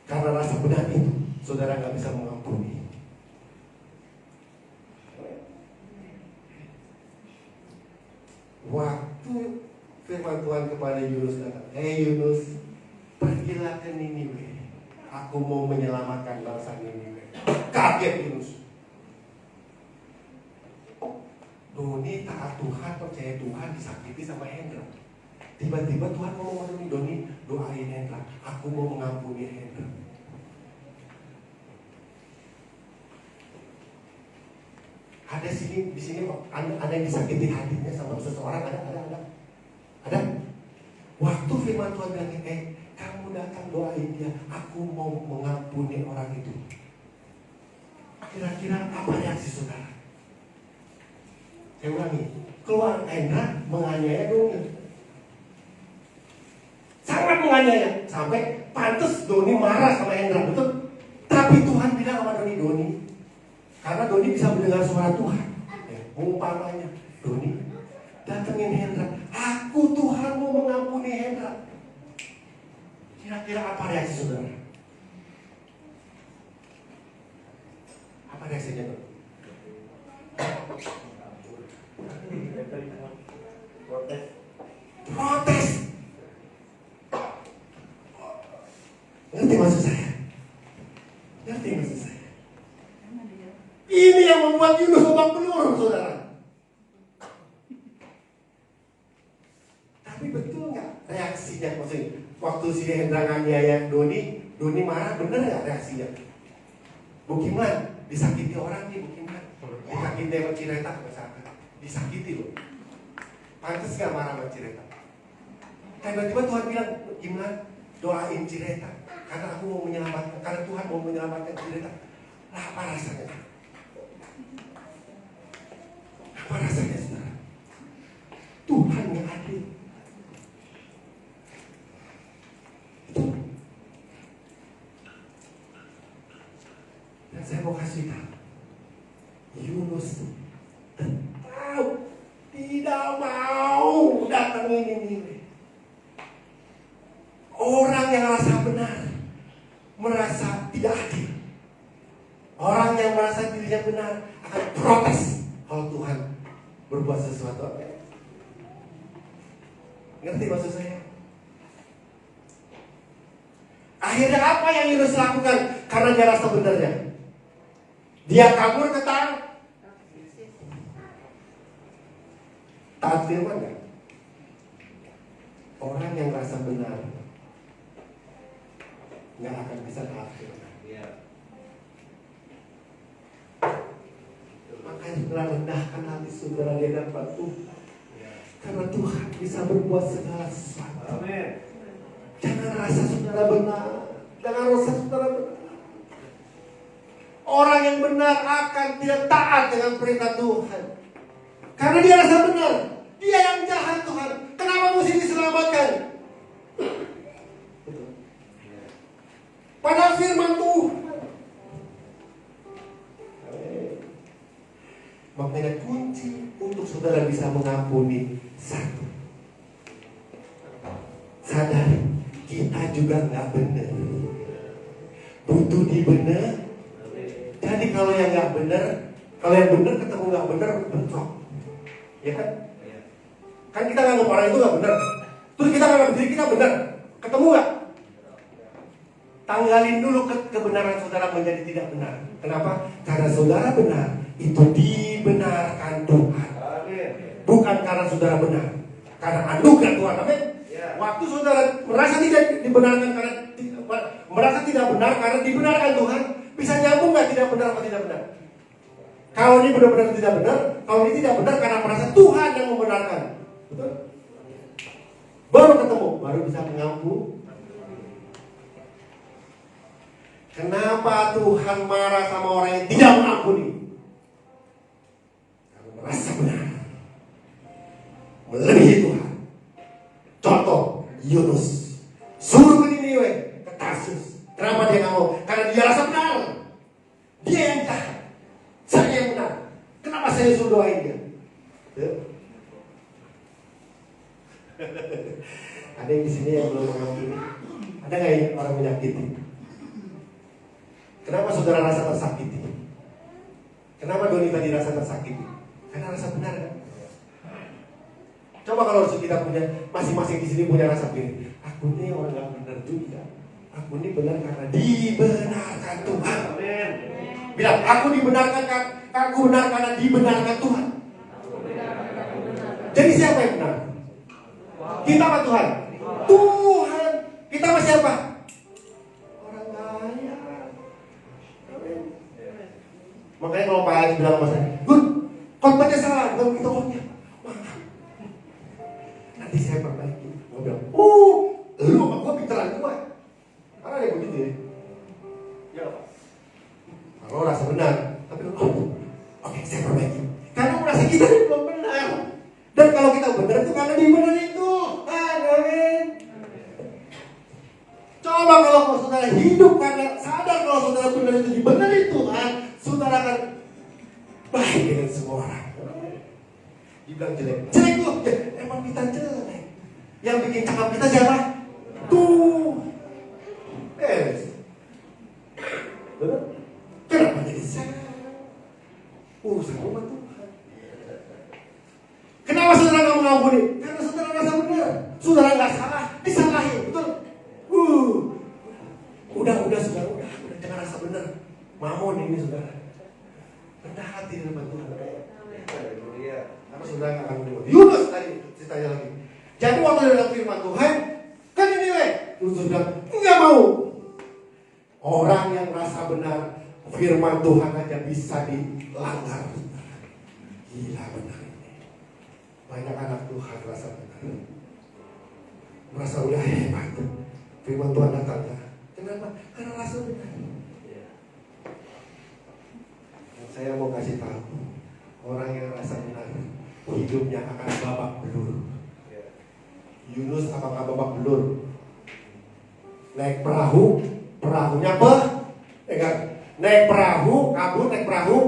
Karena rasa benar itu saudara nggak bisa mengampuni. Waktu firman Tuhan kepada Yunus datang, Yunus, pergilah ke Niniwe. Aku mau menyelamatkan bangsa Niniwe. Kaget Yunus. Doni taat Tuhan, percaya Tuhan, disakiti sama Hendra. Tiba-tiba Tuhan mau ngomong, Doni, doain Hendra. Aku mau mengampuni Hendra. Ada di sini ada yang disakiti hatinya sama seseorang, ada. Waktu firman Tuhan bilang, kamu datang doain dia, aku mau mengampuni orang itu. Kira-kira apa reaksi saudara? Saya ulangi, keluar Hendra menganiaya Doni. Sangat menganiaya, sampai pantas Doni marah sama Hendra, betul? Tapi Tuhan bilang sama Doni, Karena Doni bisa mendengar suara Tuhan. Ya, umpamanya, Doni datengin Hendra. Aku Tuhan mau mengampuni Hendra. Kira-kira apa reaksi saudara? Apa reaksinya tuh? Protes. Ngerti maksud saya? Ngerti maksud saya? Ini yang membuat Yunus babak belur, saudara. Tapi betul nggak reaksinya? Maksudnya, waktu si Hendra nganiaya Doni marah, bener nggak reaksinya? Bukiman, disakiti orang nih, Bukiman. Disakiti sama Cireta, misalkan. Disakiti loh. Pantes nggak marah sama Cireta? Tiba-tiba Tuhan bilang, Bukiman, doain Cireta. Karena aku mau menyelamatkan, karena Tuhan mau menyelamatkan Cireta. Lah, apa rasanya? Apa rasanya, saudara? Tuhan yang adil. Dan saya mau kasih tahu, Yunus tetap tidak mau datangin ini. Orang yang rasa benar merasa tidak adil. Orang yang merasa dirinya benar akan protes kalau Tuhan berbuat sesuatu. Ngerti maksud saya? Akhirnya apa yang Yunus lakukan karena dia rasa benarnya? Dia kabur ke taat firman kan? Orang yang rasa benar nggak akan bisa taat firman. Makanya saudara rendahkan hati saudara di hadapan Tuhan. Karena Tuhan bisa berbuat segala sesuatu. Amin. Jangan rasa saudara benar. Jangan rasa saudara benar. Orang yang benar akan tidak taat dengan perintah Tuhan. Karena dia rasa benar. Dia yang jahat Tuhan. Kenapa mesti diselamatkan? Padahal firman Tuhan. Makanya kunci untuk saudara bisa mengampuni satu. Sadari, kita juga nggak benar. Butuh dibenar. Jadi kalau yang nggak benar, kalau yang benar ketemu nggak benar, bentrok. Ya kan? Kan kita nganggap orang itu nggak benar. Terus kita nganggap diri kita benar. Ketemu nggak? Tanggalin dulu kebenaran saudara menjadi tidak benar. Kenapa? Karena saudara benar, itu dibenarkan Tuhan. Bukan karena saudara benar. Karena anugerah Tuhan. Amin. Waktu saudara merasa tidak dibenarkan karena merasa tidak benar karena dibenarkan Tuhan, bisa nyambung nggak tidak benar atau tidak benar? Kalau ini benar-benar tidak benar, kalau ini tidak benar karena merasa Tuhan yang membenarkan, betul? Baru ketemu, baru bisa mengampuni. Kenapa Tuhan marah sama orang yang tidak mengampuni? Karena merasa benar, melebihi Tuhan. Contoh, Yunus suruh ke Niniwe, ke Tarsus. Kenapa dia nggak mau? Karena dia rasa benar. Dia yang jahat, saya yang benar. Kenapa saya suruh doain dia? Ada yang di sini yang belum mengampuni? Ada nggak yang orang menyakiti? Kenapa saudara rasa tersakiti? Kenapa Doni tadi rasa tersakiti? Karena rasa benar kan? Coba kalau kita punya, masing-masing di sini punya rasa begini. Aku ini orang nggak benar juga. Aku ini benar karena dibenarkan Tuhan. Amin. Bilang, aku dibenarkan aku benar karena dibenarkan Tuhan. Jadi siapa yang benar? Kita apa Tuhan? Tuhan. Kita sama siapa? Orang kaya. Amin. Makanya kalau Pak Alex bilang sama saya, Gun, khotbahnya salah, bukan begitu khotbahnya. Nanti saya perbaiki. Gue bilang, lu sama gue pinteran gue. Karena dia begitu ya. Ya Pak. Kalau rasa benar, tapi oke, saya perbaiki. Karena merasa kita ini belum benar. Dan kalau kita benar itu karena dibenerin Tuhan. Amin. Coba kalau saudara hidup karena sadar kalau saudara benar itu dibenerin Tuhan, saudara akan baik dengan semua orang. Dibilang jelek. Jelek loh, ya, emang kita jelek. Yang bikin cakap kita siapa? Tuh. Benar? Kenapa jadi saya? Urusan umat Tuhan. Kenapa saudara nggak mengampuni? Karena saudara rasa benar. Saudara nggak salah, disalahin, betul? Udah saudara, udah jangan rasa benar. Mamon ini saudara. Rendah hati di depan Tuhan. Haleluya. Karena saudara nggak akan menerima. Yunus tadi ceritanya lagi. Jadi waktu dalam firman Tuhan, kan ini Yunus bilang, nggak mau. Orang yang rasa benar, firman Tuhan aja bisa dilanggar. Gila benar ini. Banyak anak Tuhan rasa benar, merasa udah hebat. Firman Tuhan datang. Kenapa? Karena rasa benar. Saya mau kasih tahu, orang yang rasa benar, hidupnya akan babak belur. Yunus apakah babak belur? Naik perahu, perahunya apa? Naik perahu, kabur naik perahu,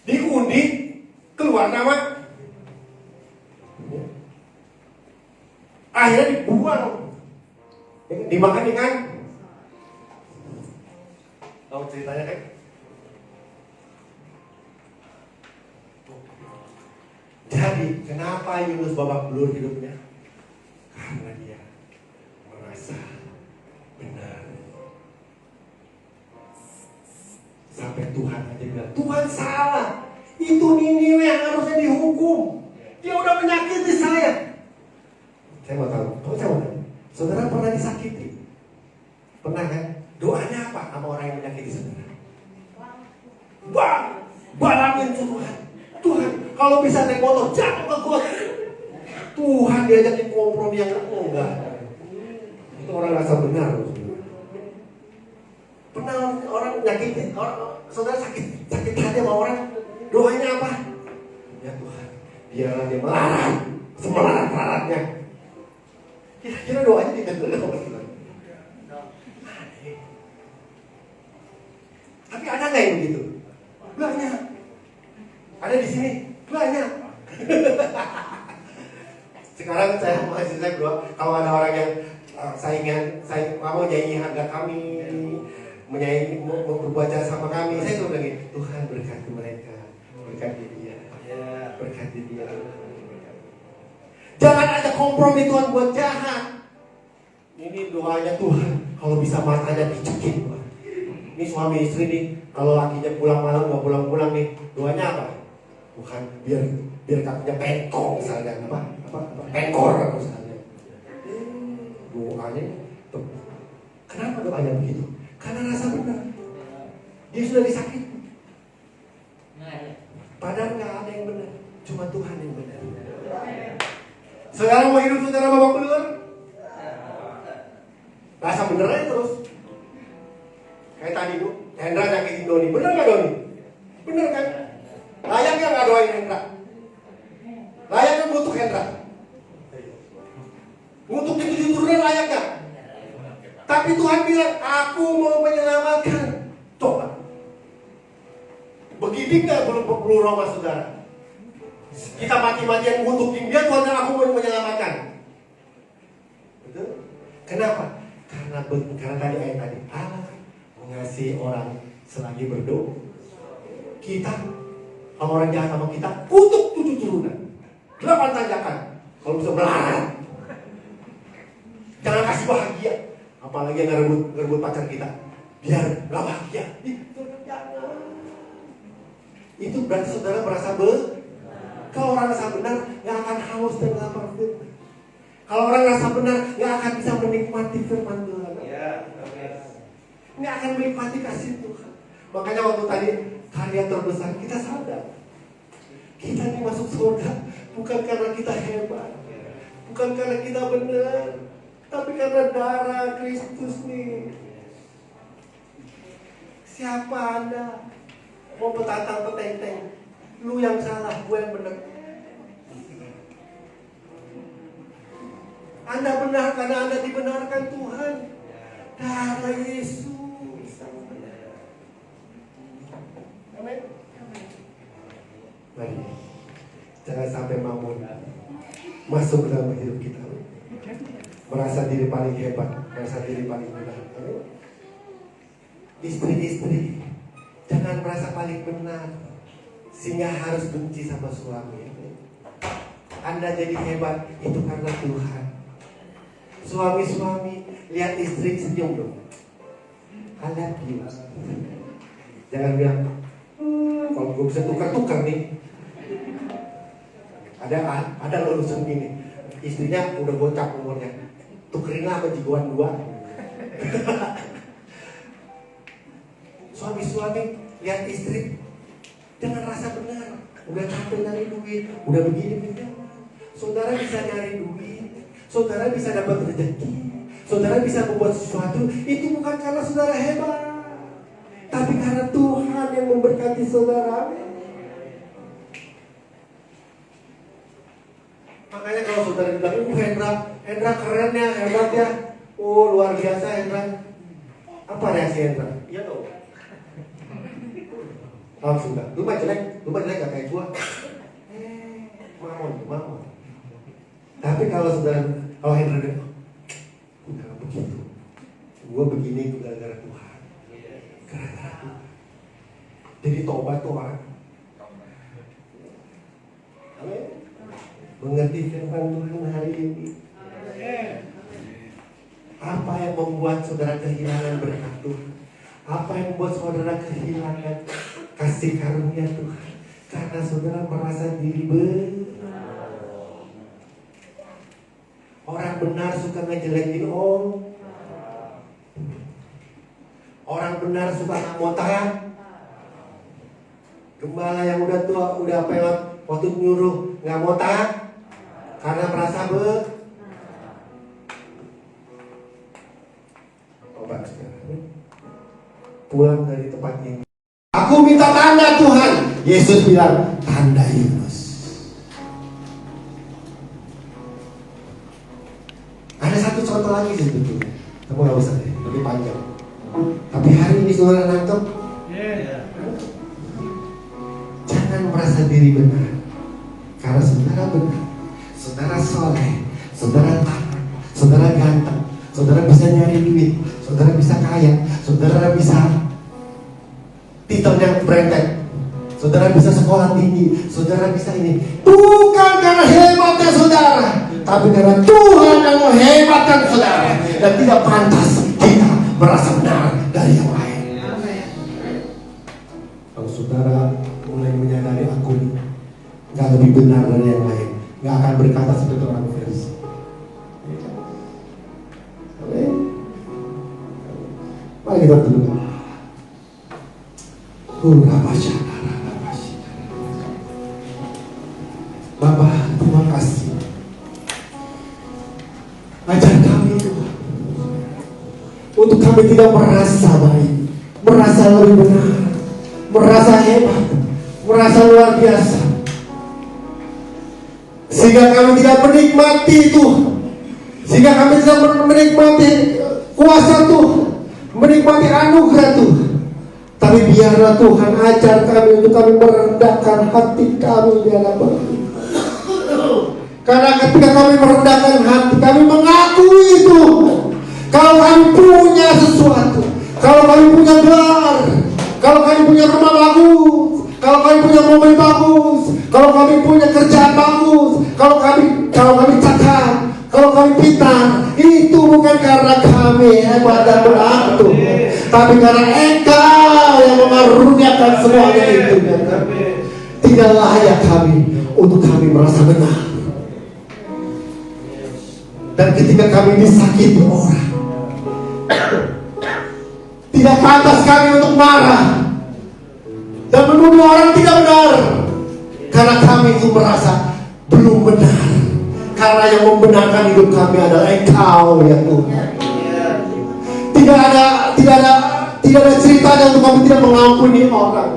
diundi, keluar nama. Akhirnya dibuang, dimakan ikan. Tahu ceritanya kan? Jadi kenapa Yunus babak belur hidupnya? Karena dia merasa benar. Sampai Tuhan aja bilang, Tuhan salah. Itu Niniwe yang harusnya dihukum. Dia udah menyakiti saya. Saya mau tahu, saya mau tanya, saudara pernah disakiti? Pernah kan? Doanya apa sama orang yang menyakiti saudara? Balangin Tuhan. Tuhan, kalau bisa naik motor, jangan ke gua. Tuhan diajakin kompromi yang enggak. Itu orang rasa benar. Pernah orang nyakitin, saudara sakit hati sama orang, doanya apa? Ya Tuhan, biarlah dia melarat, semelarat-laratnya. Kira-kira doanya tidak apa? Tapi ada nggak yang begitu? Banyak. Ada di sini banyak. Sekarang saya masih saya berdua, kalau ada orang yang saya mau nyanyi harga kami, menyanyi mau berbuat jasa sama kami, saya selalu bilang, Tuhan berkati mereka, berkati dia, berkati dia. Jangan ada kompromi Tuhan buat jahat. Ini doanya Tuhan, kalau bisa matanya dicekin. Ini suami istri nih, kalau lakinya pulang malam nggak pulang-pulang nih, doanya apa? Tuhan biar kakinya pengkong misalnya, apa pengkor misalnya. Doanya tuh. Kenapa doanya begitu? Karena rasa benar. Dia sudah disakiti. Padahal nggak ada yang benar, cuma Tuhan yang benar. Sekarang mau hidup saudara babak belur, rasa bener aja terus. Kayak tadi Bu, Hendra nyakitin Doni, bener nggak Doni? Bener kan? Layaknya nggak doain Hendra? Layaknya butuh Hendra? Untuk itu turunan layaknya? Tapi Tuhan bilang, aku mau menyelamatkan. Coba. Begitu nggak belum Roma saudara? Kita mati-matian ngutukin dia, Tuhan aku mau menyelamatkan. Betul? Kenapa? Karena tadi ayat tadi Allah mengasihi orang selagi berdoa. Kita, kalau orang jahat sama kita, kutuk 7 turunan, 8 tanjakan. Kalau bisa melarat, jangan kasih bahagia. Apalagi yang ngerebut pacar kita, biar gak bahagia. Jangan. Itu berarti saudara merasa kalau orang rasa benar, gak akan haus dan lapar firman. Kalau orang rasa benar, gak akan bisa menikmati firman Tuhan. Gak akan menikmati kasih Tuhan. Makanya waktu tadi karya terbesar, kita sadar kita ini masuk surga bukan karena kita hebat, bukan karena kita benar, tapi karena darah Kristus nih. Siapa Anda mau petantang petenteng? Lu yang salah, gue yang benar. Anda benar karena Anda dibenarkan Tuhan. Darah Yesus. Amin. Mari, jangan sampai mamun masuk ke dalam hidup kita. Merasa diri paling hebat, merasa diri paling benar. Istri-istri, jangan merasa paling benar sehingga harus benci sama suami. Anda jadi hebat itu karena Tuhan. Suami-suami, lihat istri senyum dong. I love you. Jangan bilang, kalau gue bisa tukar-tukar nih. Ada lulusan gini, istrinya udah gocap umurnya, tukerin lah sama jigoan 2. Suami-suami lihat istri, jangan rasa benar. Udah capek nyari duit, udah begini. Saudara bisa nyari duit, saudara bisa dapat rezeki, saudara bisa membuat sesuatu. Itu bukan karena saudara hebat, tapi karena Tuhan yang memberkati saudara. Makanya kalau saudara bilang, Hendra keren ya, hebat ya, oh luar biasa Hendra. Apa reaksi Hendra? Iya dong. Langsung dah. Lu mah jelek gak kayak gua. Mau. Tapi kalau Hendra bilang, udah begitu. Gua begini itu gara-gara Tuhan. Gara-gara Tuhan. Jadi tobat tuh orang. Amin. Mengerti firman Tuhan hari ini. Apa yang membuat saudara kehilangan berkat Tuhan? Apa yang membuat saudara kehilangan kasih karunia Tuhan? Karena saudara merasa diri benar. Orang benar suka ngejelekin orang. Orang benar suka ngamotan. Gembala yang udah tua, udah peot, waktu nyuruh ngamotan karena merasa obat sekarang. Pulang dari tempat ini, aku minta tanda Tuhan. Yesus bilang, tanda Yunus. Ada satu contoh lagi sebetulnya, kamu gak usah deh, lebih panjang. Tapi hari ini saudara nangkep. Jangan merasa diri benar, karena saudara benar, saudara soleh, saudara taat, saudara ganteng, saudara bisa nyari duit, saudara bisa kaya, saudara bisa titelnya berentek, saudara bisa sekolah tinggi, saudara bisa ini. Bukan karena hebatnya saudara, tapi karena Tuhan yang menghebatkan saudara. Dan tidak pantas kita merasa benar dari yang lain. Kalau saudara mulai menyadari aku gak lebih benar dari yang lain, gak akan berkata seperti orang Farisi. Amin. Mari kita tunduk. Bapak, terima kasih. Ajar kami Tuhan, untuk kami tidak merasa baik, merasa lebih benar, merasa hebat, merasa luar biasa, sehingga kami tidak menikmati itu, sehingga kami tidak menikmati kuasa Tuhan, menikmati anugerah Tuhan. Tapi biarlah Tuhan ajar kami untuk kami merendahkan hati kami di hadapan Tuhan. Karena ketika kami merendahkan hati, kami mengakui itu. Kalau kami punya sesuatu, kalau kami punya gelar, kalau kami punya rumah bagus, kalau kami punya mobil bagus, kalau kami punya kerjaan bagus, kalau kami cakap, kalau kami pintar, itu bukan karena kami hebat dan berarti, tapi karena Engkau yang mengaruniakan semuanya itu. Tidak layak kami untuk kami merasa benar. Dan ketika kami disakiti orang, tidak pantas kami untuk marah dan menuduh orang tidak benar, karena kami itu merasa belum benar. Karena yang membenarkan hidup kami adalah Engkau ya Tuhan. Tidak ada ceritanya untuk kami tidak mengampuni orang.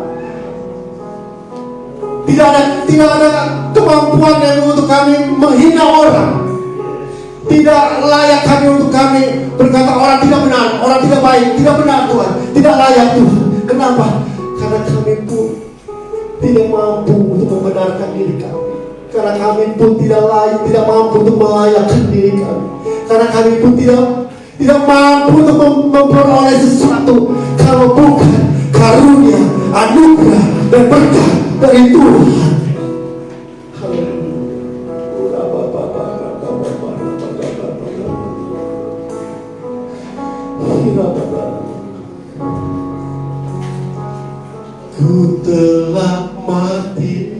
Tidak ada kemampuan yang untuk kami menghina orang. Tidak layak kami untuk kami berkata orang tidak benar, orang tidak baik, tidak benar Tuhan, tidak layak Tuhan. Kenapa? Karena kami pun tidak mampu untuk membenarkan diri kami. Karena kami pun tidak layak, tidak mampu untuk melayakkan diri kami. Karena kami pun tidak mampu untuk memperoleh sesuatu kalau bukan karunia, anugerah, dan berkat dari Tuhan. Ku telah mati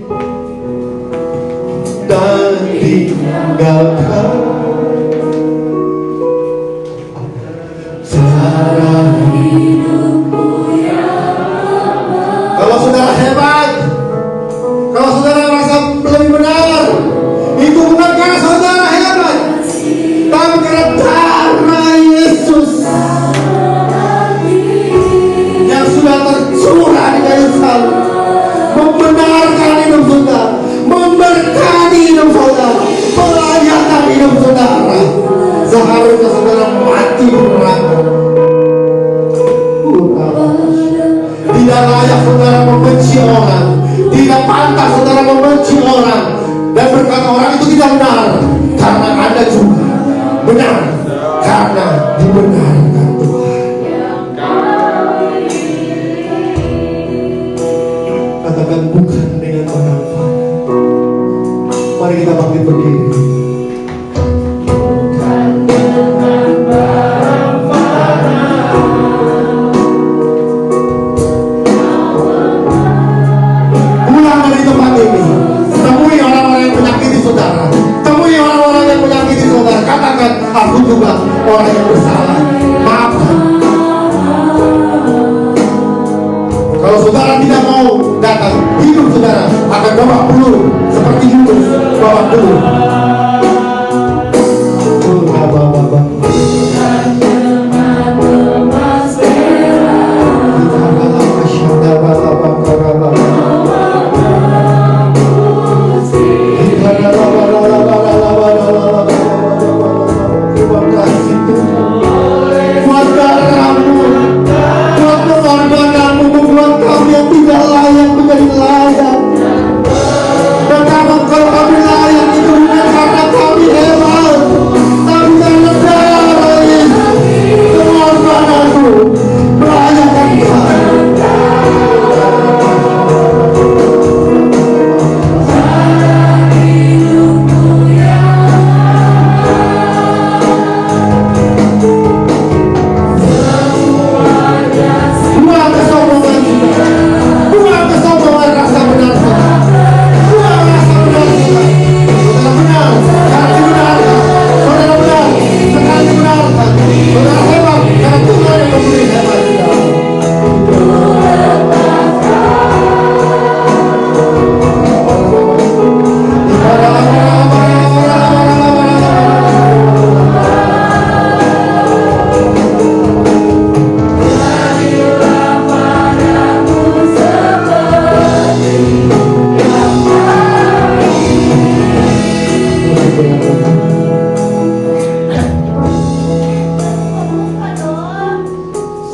dan tinggalkan cara hidupku yang lama. Kalau saudara hebat, kalau saudara merasa lebih benar, itu bukan karena saudara hebat, tapi karena Yesus yang sudah tercurah di kayu salib, membenarkan hidup saudara, memberkati hidup saudara, melayakkan hidup saudara. Seharusnya saudara mati di neraka. Tidak layak saudara membenci orang, tidak pantas saudara membenci orang dan berkata orang itu tidak benar, karena Anda juga benar karena dibenarkan Tuhan. Katakan bukan dengan orang lain. Mari kita bangkit berdiri. Pulang dari tempat ini, temui orang-orang yang menyakiti saudara, temui orang-orang yang menyakiti saudara. Katakan, aku juga orang yang bersalah, maafkan. Kalau saudara tidak mau datang, hidup saudara akan babak belur seperti Yunus babak belur. Terima kasih Tuhan. Buat darahmu, buat pengorbananmu, membuat kami yang tidak layak menjadi layak. Dan kalau kami layak itu bukan karena kami hebat, tapi karena darah Yesus, pengorbananmu melayakkan kami. Buang kesombongan kita, buang kesombongan rasa benar kita, buang rasa benar kita. Saudara benar, karena dibenarkan. Saudara benar, karena dibenarkan. Saudara hebat, karena Tuhan yang memberi hebat kita.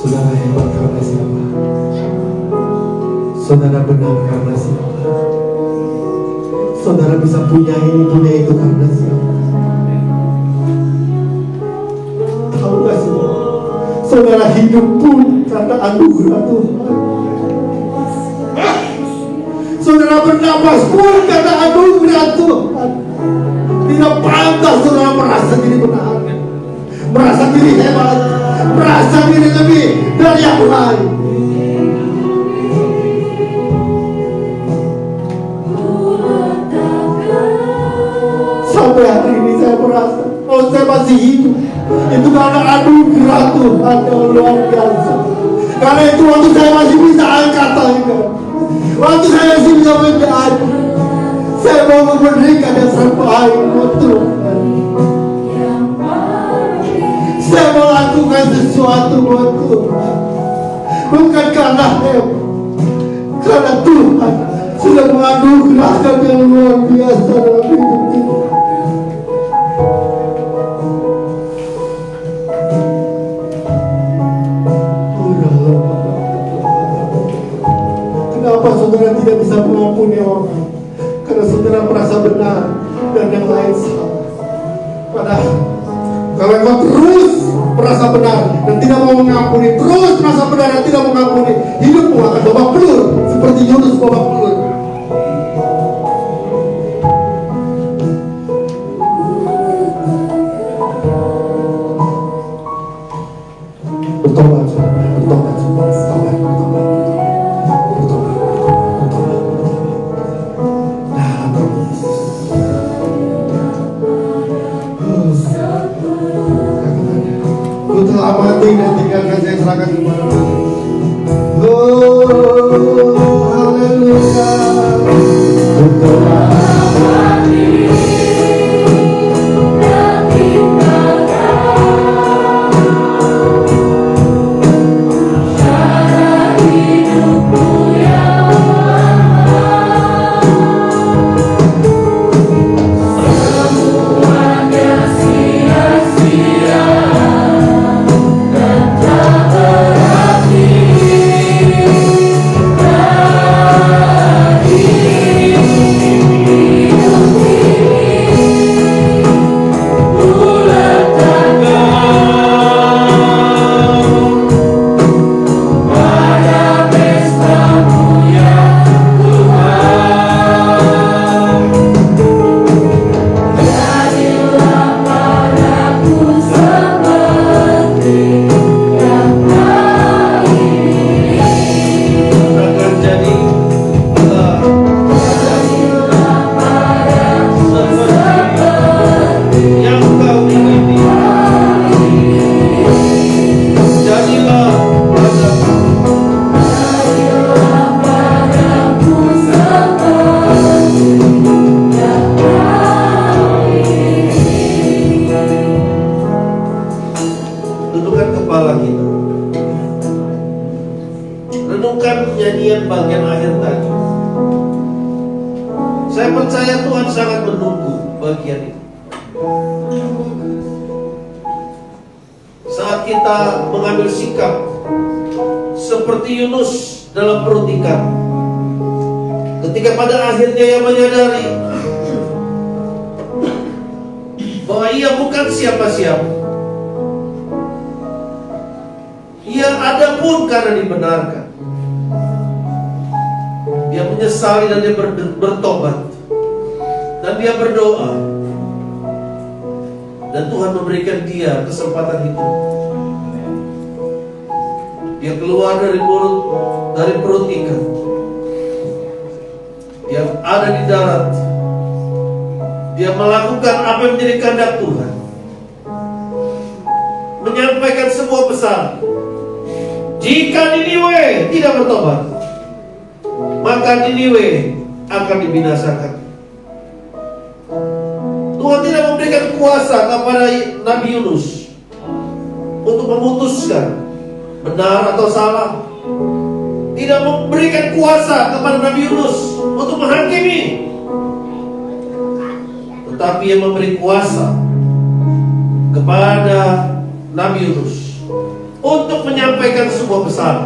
Saudara hebat karena siapa? Saudara benar karena siapa? Saudara bisa punya ini, punya itu karena siapa? Tahu gak semua? Saudara hidup pun karena anugerah Tuhan. Saudara bernapas pun karena anugerah Tuhan. Tidak pantas saudara merasa diri benar, merasa diri hebat, merasa diri lebih dari yang lain. Sampai hari ini saya merasa kalau saya masih hidup itu karena anugerah Tuhan yang luar biasa. Karena itu waktu saya masih bisa angkat tangan, waktu saya masih bisa menjadi, saya mau memberikan yang terbaik buat Tuhan. Saya melakukan sesuatu buat Tuhan, bukan karena hebat, karena Tuhan sudah menganugerahkan yang luar biasa dalam hidup kita. Kenapa saudara tidak bisa mengampuni orang karena saudara merasa benar dan yang lain salah. Padahal kalau engkau terus merasa benar dan tidak mau mengampuni, terus merasa benar dan tidak mengampuni, hidupmu akan babak belur seperti Yunus babak belur. Bertobat, bertobat, bertobat, bertobat, bertobat, bertobat. Dalam nama Yesus. Ku telah mati dan tinggalkan saya serahkan kepada-Mu. Oh, haleluya. Ku telah mati dan tinggalkan cara hidupku yang semuanya sia-sia. nyanyian bagian akhir tadi. Saya percaya Tuhan sangat menunggu bagian itu. Saat kita mengambil sikap seperti Yunus dalam perut ikan, ketika pada akhirnya ia menyadari bahwa ia bukan siapa-siapa, ia ada pun karena dibenarkan. Dia menyesali dan dia bertobat, dan dia berdoa, dan Tuhan memberikan dia kesempatan hidup. Dia keluar dari perut ikan. Dia ada di darat. Dia melakukan apa yang menjadi kehendak Tuhan, menyampaikan sebuah pesan. Jika Niniwe tidak bertobat, maka Niniwe akan dibinasakan. Tuhan tidak memberikan kuasa kepada Nabi Yunus untuk memutuskan benar atau salah. Tidak memberikan kuasa kepada Nabi Yunus untuk menghakimi, tetapi yang memberi kuasa kepada Nabi Yunus untuk menyampaikan sebuah pesan.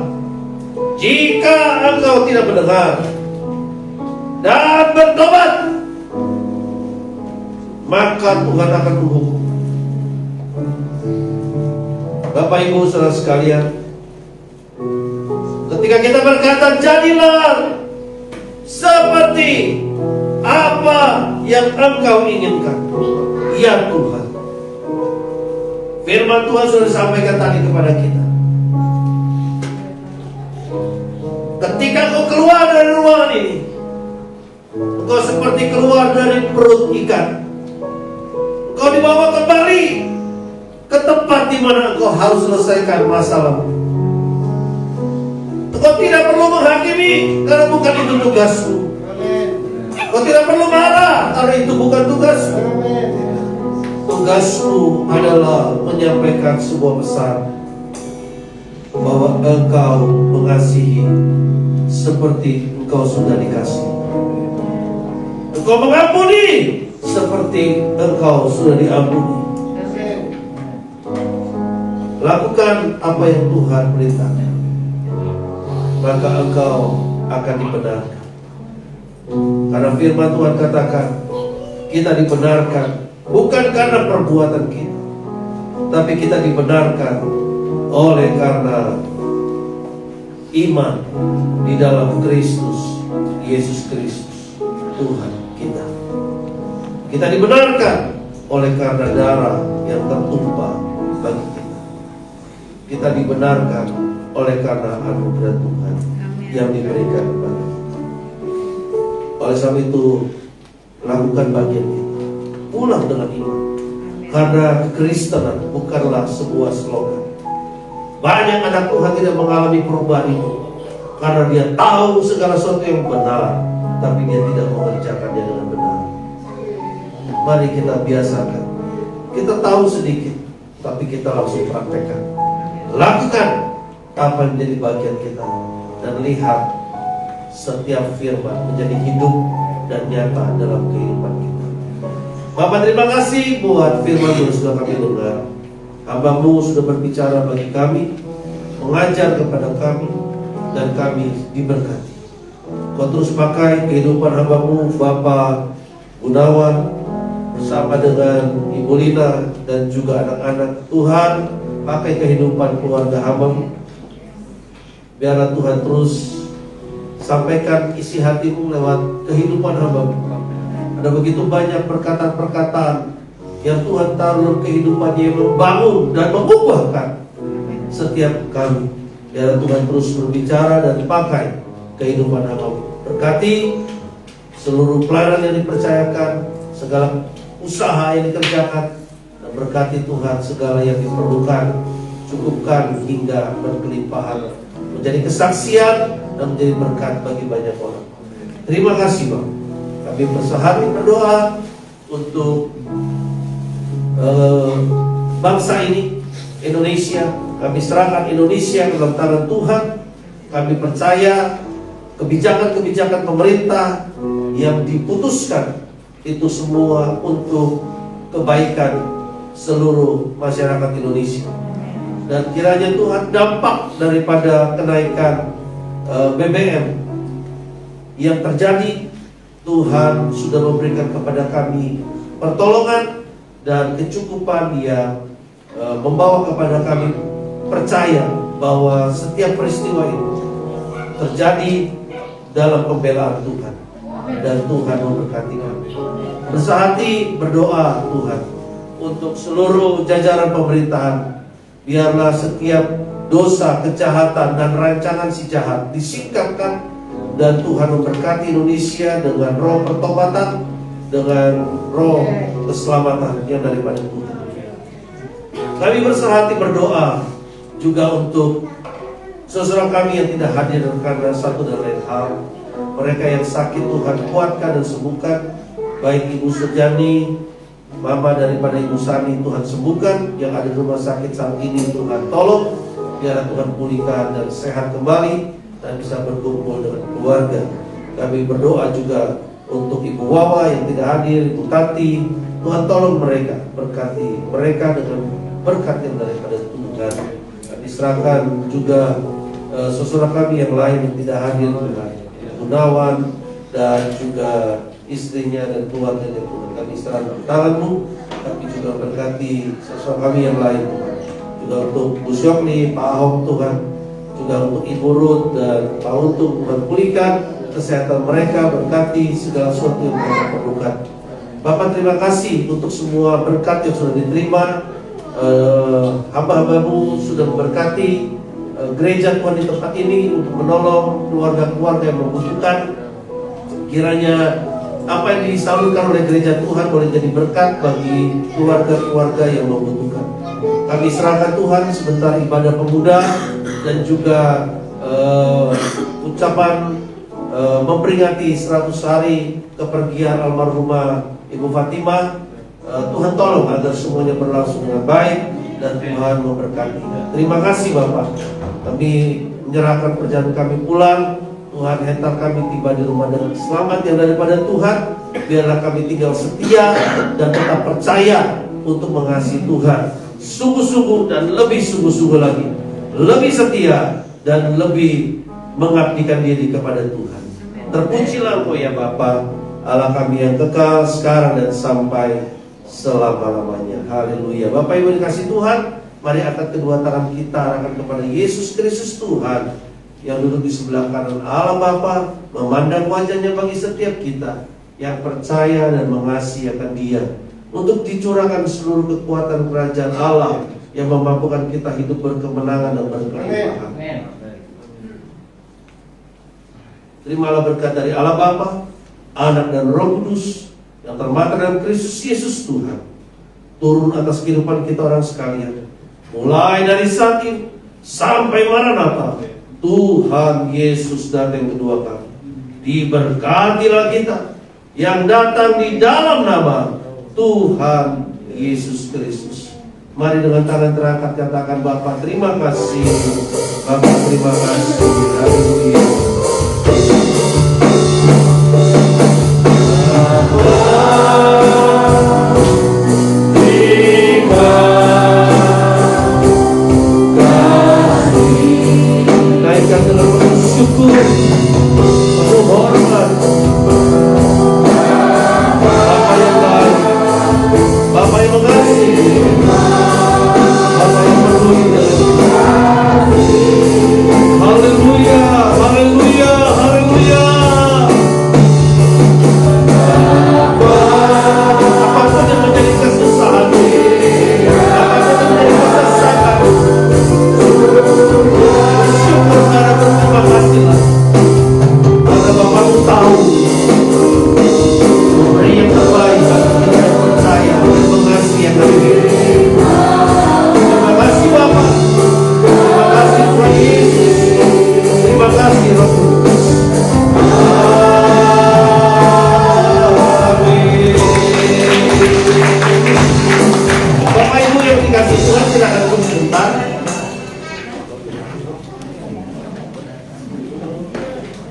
Jika engkau tidak mendengar dan bertobat, maka Tuhan akan menghukum. Bapak Ibu saudara sekalian, ketika kita berkata jadilah seperti apa yang engkau inginkan, ya Tuhan. Firman Tuhan sudah disampaikan tadi kepada kita. Ketika engkau keluar dari ruangan ini, engkau seperti keluar dari perut ikan. Engkau dibawa kembali ke tempat di mana engkau harus selesaikan masalahmu. Engkau tidak perlu menghakimi karena bukan itu tugasmu. Engkau tidak perlu marah karena itu bukan tugasmu. Tugasmu adalah menyampaikan sebuah pesan bahwa engkau mengasihi seperti engkau sudah dikasihi. Engkau mengampuni seperti engkau sudah diampuni. Lakukan apa yang Tuhan perintahkan, maka engkau akan dibenarkan. Karena firman Tuhan katakan, kita dibenarkan bukan karena perbuatan kita, tapi kita dibenarkan oleh karena iman di dalam Kristus, Yesus Kristus, Tuhan kita. Kita dibenarkan oleh karena darah yang tertumpah bagi kita. Kita dibenarkan oleh karena anugerah Tuhan yang diberikan kepada kita. Oleh sebab itu, lakukan bagian kita. Pulang dengan iman. Karena kekristenan bukanlah sebuah slogan. Banyak anak Tuhan tidak mengalami perubahan itu karena dia tahu segala sesuatu yang benar, tapi dia tidak mengerjakannya dengan benar. Mari kita biasakan. Kita tahu sedikit, tapi kita langsung praktekkan. Lakukan apa yang menjadi bagian kita, dan lihat setiap firman menjadi hidup dan nyata dalam kehidupan kita. Bapak, terima kasih buat firman yang sudah kami dengar. Hamba-Mu sudah berbicara bagi kami, mengajar kepada kami, dan kami diberkati. Kau terus pakai kehidupan hamba-Mu Bapak Gunawan bersama dengan Ibu Lina dan juga anak-anak. Tuhan, pakai kehidupan keluarga hamba-Mu. Biarlah Tuhan terus sampaikan isi hati-Mu lewat kehidupan hamba-Mu. Ada begitu banyak perkataan-perkataan yang Tuhan taruh dalam kehidupannya, yang membangun dan mengubahkan setiap kami. Biar Tuhan terus berbicara dan pakai kehidupan hamba-Mu. Berkati seluruh pelayanan yang dipercayakan, segala usaha yang dikerjakan, dan berkati Tuhan segala yang diperlukan. Cukupkan hingga berkelimpahan, menjadi kesaksian dan menjadi berkat bagi banyak orang. Terima kasih Bang. Kami bersehari berdoa untuk bangsa ini, Indonesia. Kami serahkan Indonesia dalam tangan Tuhan. Kami percaya kebijakan-kebijakan pemerintah yang diputuskan itu semua untuk kebaikan seluruh masyarakat Indonesia. Dan kiranya Tuhan, dampak daripada kenaikan BBM yang terjadi, Tuhan sudah memberikan kepada kami pertolongan dan kecukupan yang membawa kepada kami percaya bahwa setiap peristiwa itu terjadi dalam pembelaan Tuhan, dan Tuhan memberkati kami. Bersehati berdoa Tuhan untuk seluruh jajaran pemerintahan. Biarlah setiap dosa, kejahatan, dan rancangan si jahat disingkapkan, dan Tuhan memberkati Indonesia dengan roh pertobatan, dengan roh keselamatan yang daripada Tuhan. Kami bersehati berdoa juga untuk saudara kami yang tidak hadir karena satu dan lain hal. Mereka yang sakit, Tuhan kuatkan dan sembuhkan. Baik Ibu Sejani, Mama daripada Ibu Sani, Tuhan sembuhkan. Yang ada di rumah sakit saat ini, Tuhan tolong. Biar Tuhan pulihkan dan sehat kembali, dan bisa berkumpul dengan keluarga. Kami berdoa juga untuk Ibu Wawa yang tidak hadir, Ibu Tati. Tuhan tolong mereka, berkati mereka dengan berkat yang daripada Tuhan. Kami serahkan juga saudara kami yang lain yang tidak hadir, Tuhan Gunawan dan juga istrinya dan keluarganya, Tuhan. Kami serahkan di tangan-Mu. Tapi juga berkati saudara kami yang lain, Tuhan. Juga untuk Bu Syokni, Pak Ahok, Tuhan. Juga untuk Ibu Ruth dan Pak Untung, Tuhan pulihkan kesehatan mereka, berkati segala sesuatu yang mereka perlukan. Bapak, terima kasih untuk semua berkat yang sudah diterima. Hamba-hamba-Mu sudah memberkati gereja Tuhan di tempat ini untuk menolong keluarga-keluarga yang membutuhkan. Kiranya apa yang disalurkan oleh gereja Tuhan boleh jadi berkat bagi keluarga-keluarga yang membutuhkan. Kami serahkan Tuhan sebentar ibadah pemuda dan juga ucapan memperingati 100 hari kepergian almarhumah Ibu Fatimah. Tuhan tolong agar semuanya berlangsung dengan baik dan Tuhan memberkati. Terima kasih Bapak. Kami menyerahkan perjalanan kami pulang. Tuhan, hentar kami tiba di rumah dengan selamat yang daripada Tuhan. Biarlah kami tinggal setia dan tetap percaya untuk mengasihi Tuhan sungguh-sungguh dan lebih sungguh-sungguh lagi, lebih setia dan lebih mengabdikan diri kepada Tuhan. Terpujilah Engkau ya Bapa, Allah kami yang kekal sekarang dan sampai selama-lamanya. Haleluya. Bapak Ibu dikasih Tuhan, mari angkat kedua tangan kita arahkan kepada Yesus Kristus Tuhan yang duduk di sebelah kanan Allah Bapa, memandang wajahnya bagi setiap kita yang percaya dan mengasihi akan Dia, untuk dicurahkan seluruh kekuatan kerajaan Allah yang memampukan kita hidup berkemenangan dan berkelimpahan. Terimalah berkat dari Allah Bapa, Anak dan Roh Kudus yang termater dalam Kristus Yesus Tuhan, turun atas kehidupan kita orang sekalian, mulai dari saat ini sampai Maranatha, Tuhan Yesus datang kedua kali. Diberkatilah kita yang datang di dalam nama Tuhan Yesus Kristus. Mari dengan tangan terangkat katakan, Bapa terima kasih, Bapa terima kasih. Haleluya. Naikkan dengan penuh syukur, penuh hormat. Bapa yang baik, Bapa yang mengasihi, Bapa yang peduli dengan kita. Haleluya, haleluya, haleluya. Apapun yang menjadi kesusahan, apapun yang menjadi kesesakan, syukur karena berterima kasihlah. Karena Bapakmu tahu memberi yang terbaik bagi kita yang percaya dan mengasihi yang lebih. Terima kasih Bapak, terima kasih Tuhan Yesus, terima kasih Roh Kudus. Amin. Bapak Ibu yang dikasih Tuhan, silakan duduk sebentar.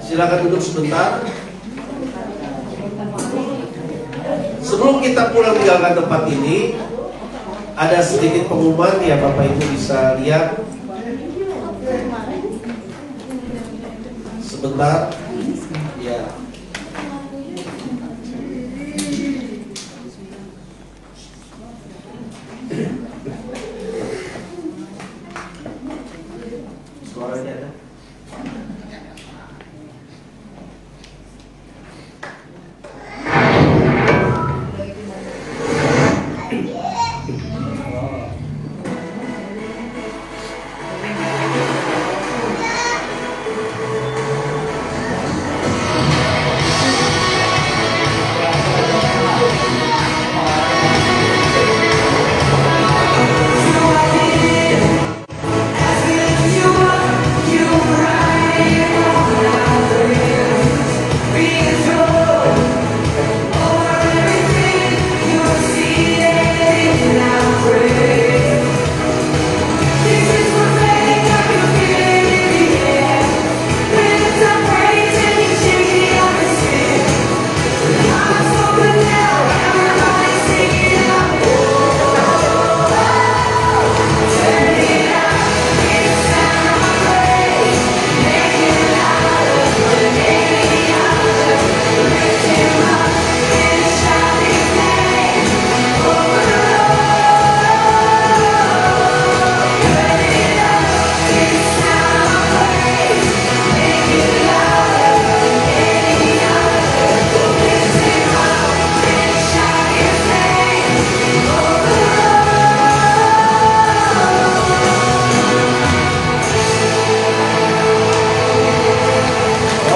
Silakan duduk sebentar. Sebelum kita pulang meninggalkan tempat ini, ada sedikit pengumuman ya Bapak Ibu bisa lihat. Sebentar. Ya. Suaranya ada?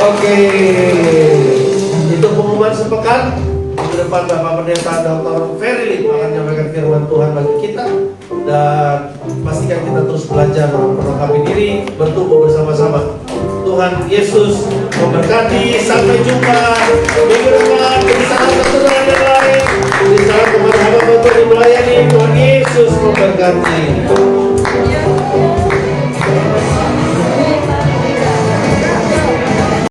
Oke, itu pengumuman sepekan. Minggu depan Bapak Pendeta Dr. Ferry akan menyampaikan firman Tuhan bagi kita, dan pastikan kita terus belajar memperlengkapi diri, bertumbuh bersama-sama. Tuhan Yesus memberkati. Sampai jumpa minggu depan. Di saat tertentu yang lain, di saat kemana-mana Bapak melayani. Tuhan Yesus memberkati.